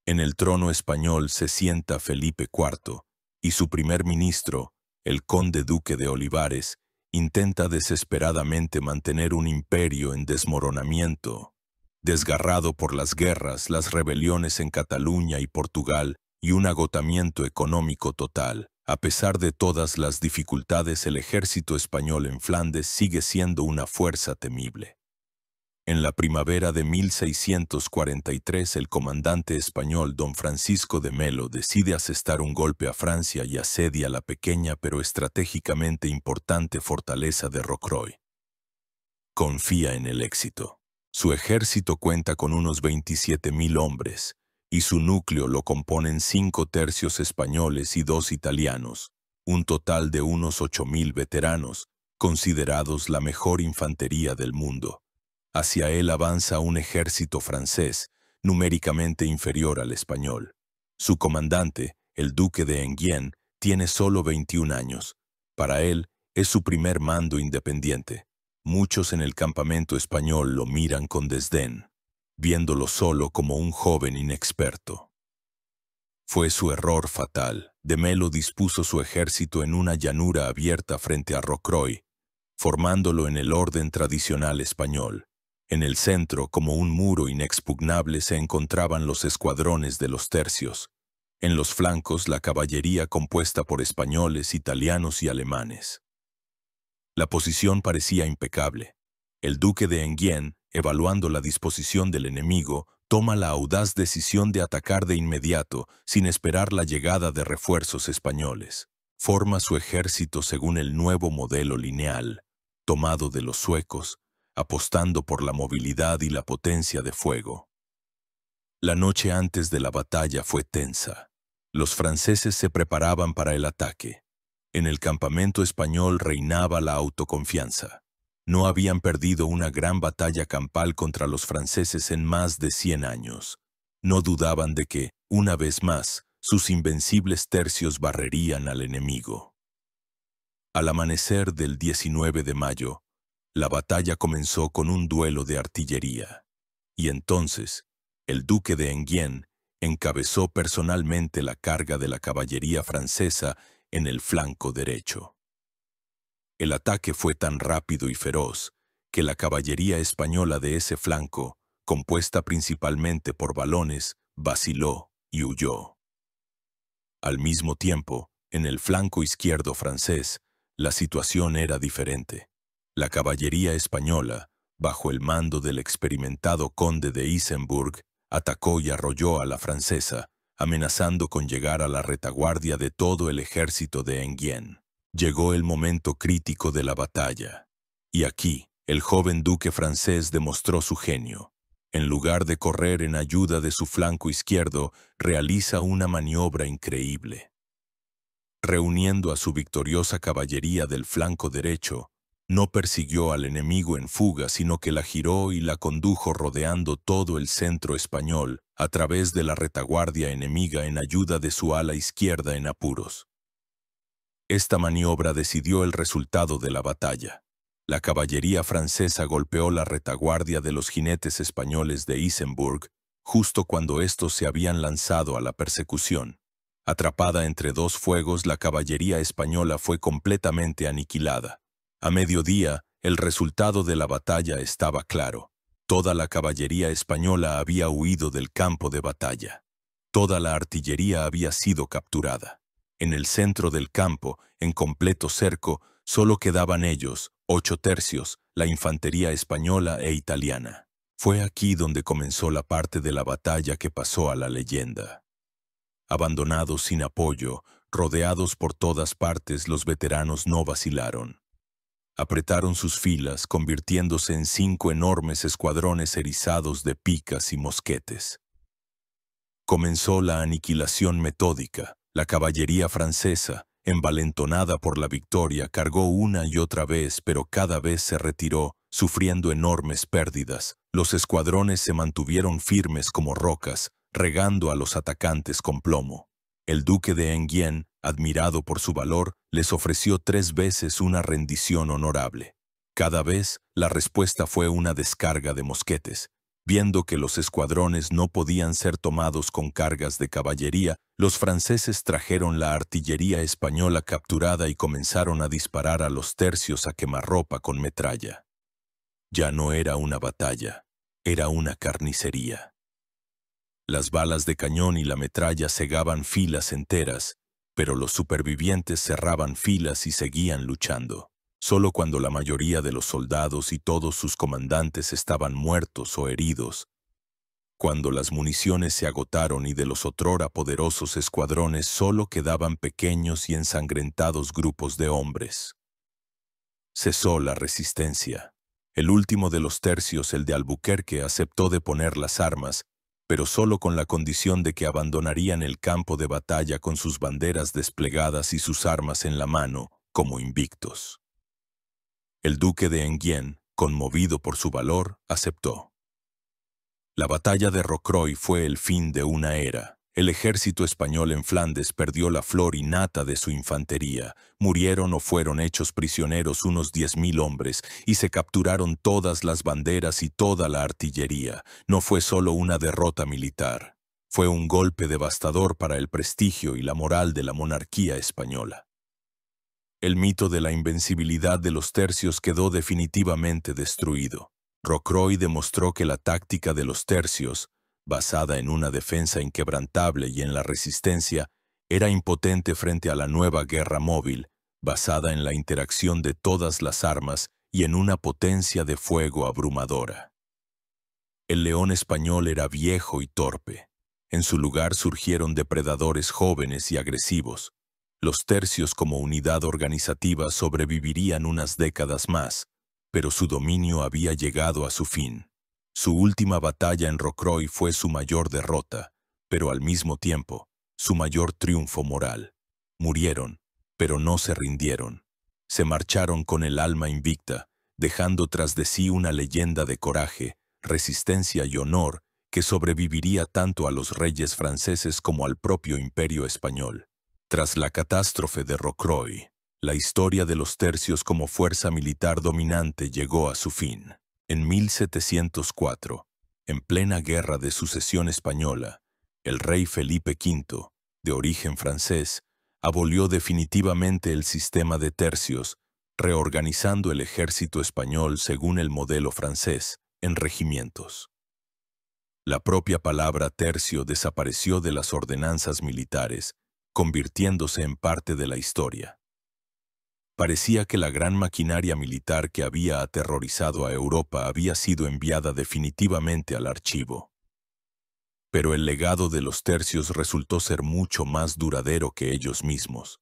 En el trono español se sienta Felipe IV, y su primer ministro, el conde duque de Olivares, intenta desesperadamente mantener un imperio en desmoronamiento, desgarrado por las guerras, las rebeliones en Cataluña y Portugal y un agotamiento económico total. A pesar de todas las dificultades, el ejército español en Flandes sigue siendo una fuerza temible. En la primavera de 1643, el comandante español don Francisco de Melo decide asestar un golpe a Francia y asedia la pequeña pero estratégicamente importante fortaleza de Rocroi. Confía en el éxito. Su ejército cuenta con unos 27.000 hombres, y su núcleo lo componen 5 tercios españoles y 2 italianos, un total de unos 8.000 veteranos, considerados la mejor infantería del mundo. Hacia él avanza un ejército francés, numéricamente inferior al español. Su comandante, el duque de Enghien, tiene solo 21 años. Para él, es su primer mando independiente. Muchos en el campamento español lo miran con desdén, viéndolo solo como un joven inexperto. Fue su error fatal. De Melo dispuso su ejército en una llanura abierta frente a Rocroi, formándolo en el orden tradicional español. En el centro, como un muro inexpugnable, se encontraban los escuadrones de los tercios. En los flancos, la caballería compuesta por españoles, italianos y alemanes. La posición parecía impecable. El duque de Enghien, evaluando la disposición del enemigo, toma la audaz decisión de atacar de inmediato, sin esperar la llegada de refuerzos españoles. Forma su ejército según el nuevo modelo lineal, tomado de los suecos, apostando por la movilidad y la potencia de fuego. La noche antes de la batalla fue tensa. Los franceses se preparaban para el ataque. En el campamento español reinaba la autoconfianza. No habían perdido una gran batalla campal contra los franceses en más de 100 años. No dudaban de que, una vez más, sus invencibles tercios barrerían al enemigo. Al amanecer del 19 de mayo, la batalla comenzó con un duelo de artillería. Y entonces, el duque de Enghien encabezó personalmente la carga de la caballería francesa en el flanco derecho. El ataque fue tan rápido y feroz que la caballería española de ese flanco, compuesta principalmente por valones, vaciló y huyó. Al mismo tiempo, en el flanco izquierdo francés, la situación era diferente. La caballería española, bajo el mando del experimentado conde de Isenburg, atacó y arrolló a la francesa, amenazando con llegar a la retaguardia de todo el ejército de Enghien. Llegó el momento crítico de la batalla. Y aquí, el joven duque francés demostró su genio. En lugar de correr en ayuda de su flanco izquierdo, realiza una maniobra increíble. Reuniendo a su victoriosa caballería del flanco derecho, no persiguió al enemigo en fuga, sino que la giró y la condujo rodeando todo el centro español, a través de la retaguardia enemiga en ayuda de su ala izquierda en apuros. Esta maniobra decidió el resultado de la batalla. La caballería francesa golpeó la retaguardia de los jinetes españoles de Isenburg, justo cuando estos se habían lanzado a la persecución. Atrapada entre dos fuegos, la caballería española fue completamente aniquilada. A mediodía, el resultado de la batalla estaba claro. Toda la caballería española había huido del campo de batalla. Toda la artillería había sido capturada. En el centro del campo, en completo cerco, solo quedaban ellos, 8 tercios, la infantería española e italiana. Fue aquí donde comenzó la parte de la batalla que pasó a la leyenda. Abandonados sin apoyo, rodeados por todas partes, los veteranos no vacilaron. Apretaron sus filas, convirtiéndose en 5 enormes escuadrones erizados de picas y mosquetes. Comenzó la aniquilación metódica. La caballería francesa, envalentonada por la victoria, cargó una y otra vez, pero cada vez se retiró, sufriendo enormes pérdidas. Los escuadrones se mantuvieron firmes como rocas, regando a los atacantes con plomo. El duque de Enghien, admirado por su valor, les ofreció 3 veces una rendición honorable. Cada vez, la respuesta fue una descarga de mosquetes. Viendo que los escuadrones no podían ser tomados con cargas de caballería, los franceses trajeron la artillería española capturada y comenzaron a disparar a los tercios a quemarropa con metralla. Ya no era una batalla, era una carnicería. Las balas de cañón y la metralla cegaban filas enteras, pero los supervivientes cerraban filas y seguían luchando. Solo cuando la mayoría de los soldados y todos sus comandantes estaban muertos o heridos, cuando las municiones se agotaron y de los otrora poderosos escuadrones solo quedaban pequeños y ensangrentados grupos de hombres. Cesó la resistencia. El último de los tercios, el de Albuquerque, aceptó deponer las armas, pero solo con la condición de que abandonarían el campo de batalla con sus banderas desplegadas y sus armas en la mano, como invictos. El duque de Enghien, conmovido por su valor, aceptó. La batalla de Rocroi fue el fin de una era. El ejército español en Flandes perdió la flor y nata de su infantería. Murieron o fueron hechos prisioneros unos 10.000 hombres y se capturaron todas las banderas y toda la artillería. No fue solo una derrota militar. Fue un golpe devastador para el prestigio y la moral de la monarquía española. El mito de la invencibilidad de los tercios quedó definitivamente destruido. Rocroi demostró que la táctica de los tercios, basada en una defensa inquebrantable y en la resistencia, era impotente frente a la nueva guerra móvil, basada en la interacción de todas las armas y en una potencia de fuego abrumadora. El león español era viejo y torpe. En su lugar surgieron depredadores jóvenes y agresivos. Los tercios como unidad organizativa sobrevivirían unas décadas más, pero su dominio había llegado a su fin. Su última batalla en Rocroi fue su mayor derrota, pero al mismo tiempo, su mayor triunfo moral. Murieron, pero no se rindieron. Se marcharon con el alma invicta, dejando tras de sí una leyenda de coraje, resistencia y honor que sobreviviría tanto a los reyes franceses como al propio imperio español. Tras la catástrofe de Rocroi, la historia de los tercios como fuerza militar dominante llegó a su fin. En 1704, en plena Guerra de Sucesión Española, el rey Felipe V, de origen francés, abolió definitivamente el sistema de tercios, reorganizando el ejército español según el modelo francés, en regimientos. La propia palabra tercio desapareció de las ordenanzas militares, convirtiéndose en parte de la historia. Parecía que la gran maquinaria militar que había aterrorizado a Europa había sido enviada definitivamente al archivo. Pero el legado de los tercios resultó ser mucho más duradero que ellos mismos.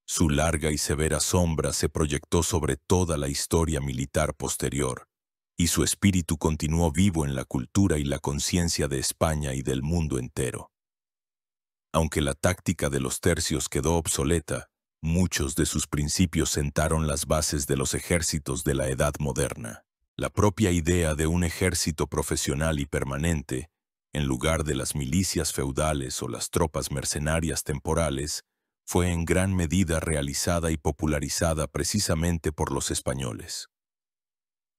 Su larga y severa sombra se proyectó sobre toda la historia militar posterior, y su espíritu continuó vivo en la cultura y la conciencia de España y del mundo entero. Aunque la táctica de los tercios quedó obsoleta, muchos de sus principios sentaron las bases de los ejércitos de la Edad Moderna. La propia idea de un ejército profesional y permanente, en lugar de las milicias feudales o las tropas mercenarias temporales, fue en gran medida realizada y popularizada precisamente por los españoles.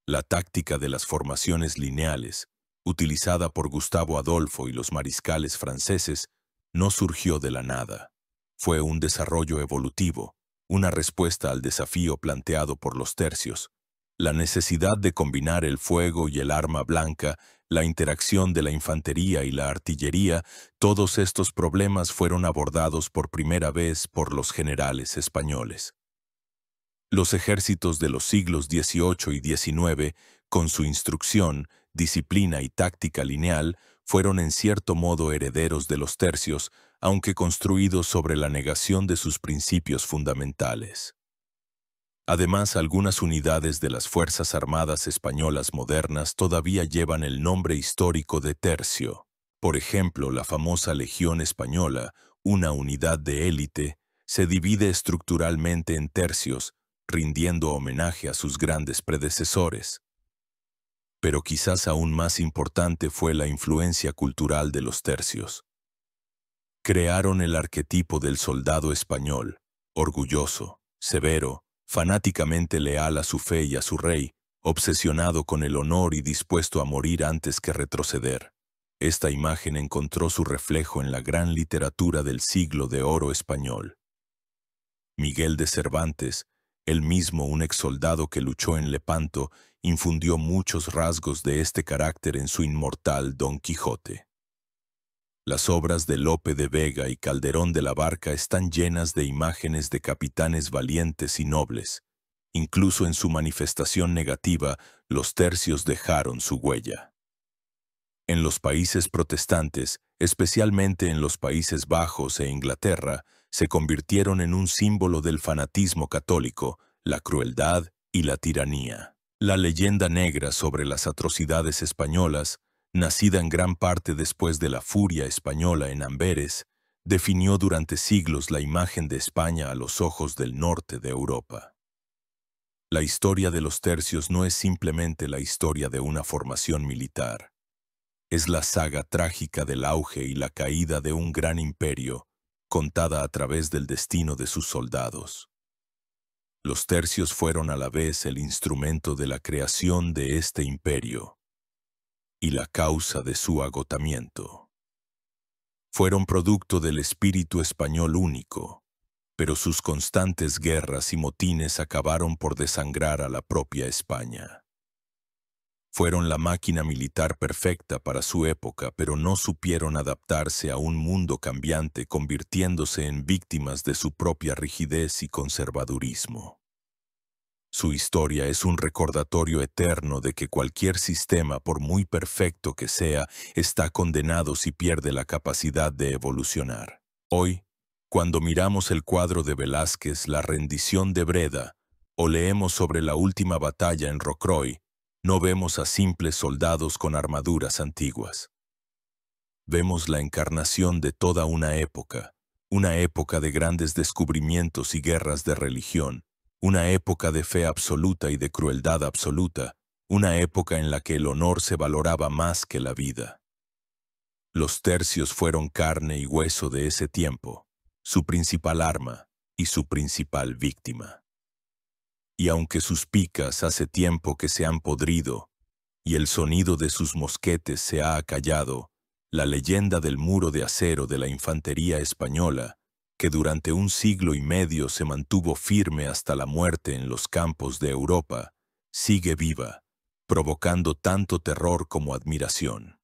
La táctica de las formaciones lineales, utilizada por Gustavo Adolfo y los mariscales franceses, no surgió de la nada. Fue un desarrollo evolutivo, una respuesta al desafío planteado por los tercios, la necesidad de combinar el fuego y el arma blanca, la interacción de la infantería y la artillería. Todos estos problemas fueron abordados por primera vez por los generales españoles. Los ejércitos de los siglos XVIII y XIX, con su instrucción, disciplina y táctica lineal, fueron en cierto modo herederos de los tercios, aunque construidos sobre la negación de sus principios fundamentales. Además, algunas unidades de las Fuerzas Armadas españolas modernas todavía llevan el nombre histórico de tercio. Por ejemplo, la famosa Legión Española, una unidad de élite, se divide estructuralmente en tercios, rindiendo homenaje a sus grandes predecesores. Pero quizás aún más importante fue la influencia cultural de los tercios. Crearon el arquetipo del soldado español, orgulloso, severo, fanáticamente leal a su fe y a su rey, obsesionado con el honor y dispuesto a morir antes que retroceder. Esta imagen encontró su reflejo en la gran literatura del siglo de oro español. Miguel de Cervantes, él mismo un exsoldado que luchó en Lepanto, infundió muchos rasgos de este carácter en su inmortal Don Quijote. Las obras de Lope de Vega y Calderón de la Barca están llenas de imágenes de capitanes valientes y nobles. Incluso en su manifestación negativa, los tercios dejaron su huella. En los países protestantes, especialmente en los Países Bajos e Inglaterra, se convirtieron en un símbolo del fanatismo católico, la crueldad y la tiranía. La leyenda negra sobre las atrocidades españolas, nacida en gran parte después de la furia española en Amberes, definió durante siglos la imagen de España a los ojos del norte de Europa. La historia de los tercios no es simplemente la historia de una formación militar. Es la saga trágica del auge y la caída de un gran imperio, contada a través del destino de sus soldados. Los tercios fueron a la vez el instrumento de la creación de este imperio y la causa de su agotamiento. Fueron producto del espíritu español único, pero sus constantes guerras y motines acabaron por desangrar a la propia España. Fueron la máquina militar perfecta para su época, pero no supieron adaptarse a un mundo cambiante, convirtiéndose en víctimas de su propia rigidez y conservadurismo. Su historia es un recordatorio eterno de que cualquier sistema, por muy perfecto que sea, está condenado si pierde la capacidad de evolucionar. Hoy, cuando miramos el cuadro de Velázquez, La rendición de Breda, o leemos sobre la última batalla en Rocroi, no vemos a simples soldados con armaduras antiguas. Vemos la encarnación de toda una época de grandes descubrimientos y guerras de religión, una época de fe absoluta y de crueldad absoluta, una época en la que el honor se valoraba más que la vida. Los tercios fueron carne y hueso de ese tiempo, su principal arma y su principal víctima. Y aunque sus picas hace tiempo que se han podrido, y el sonido de sus mosquetes se ha acallado, la leyenda del muro de acero de la infantería española, que durante 1 siglo y medio se mantuvo firme hasta la muerte en los campos de Europa, sigue viva, provocando tanto terror como admiración.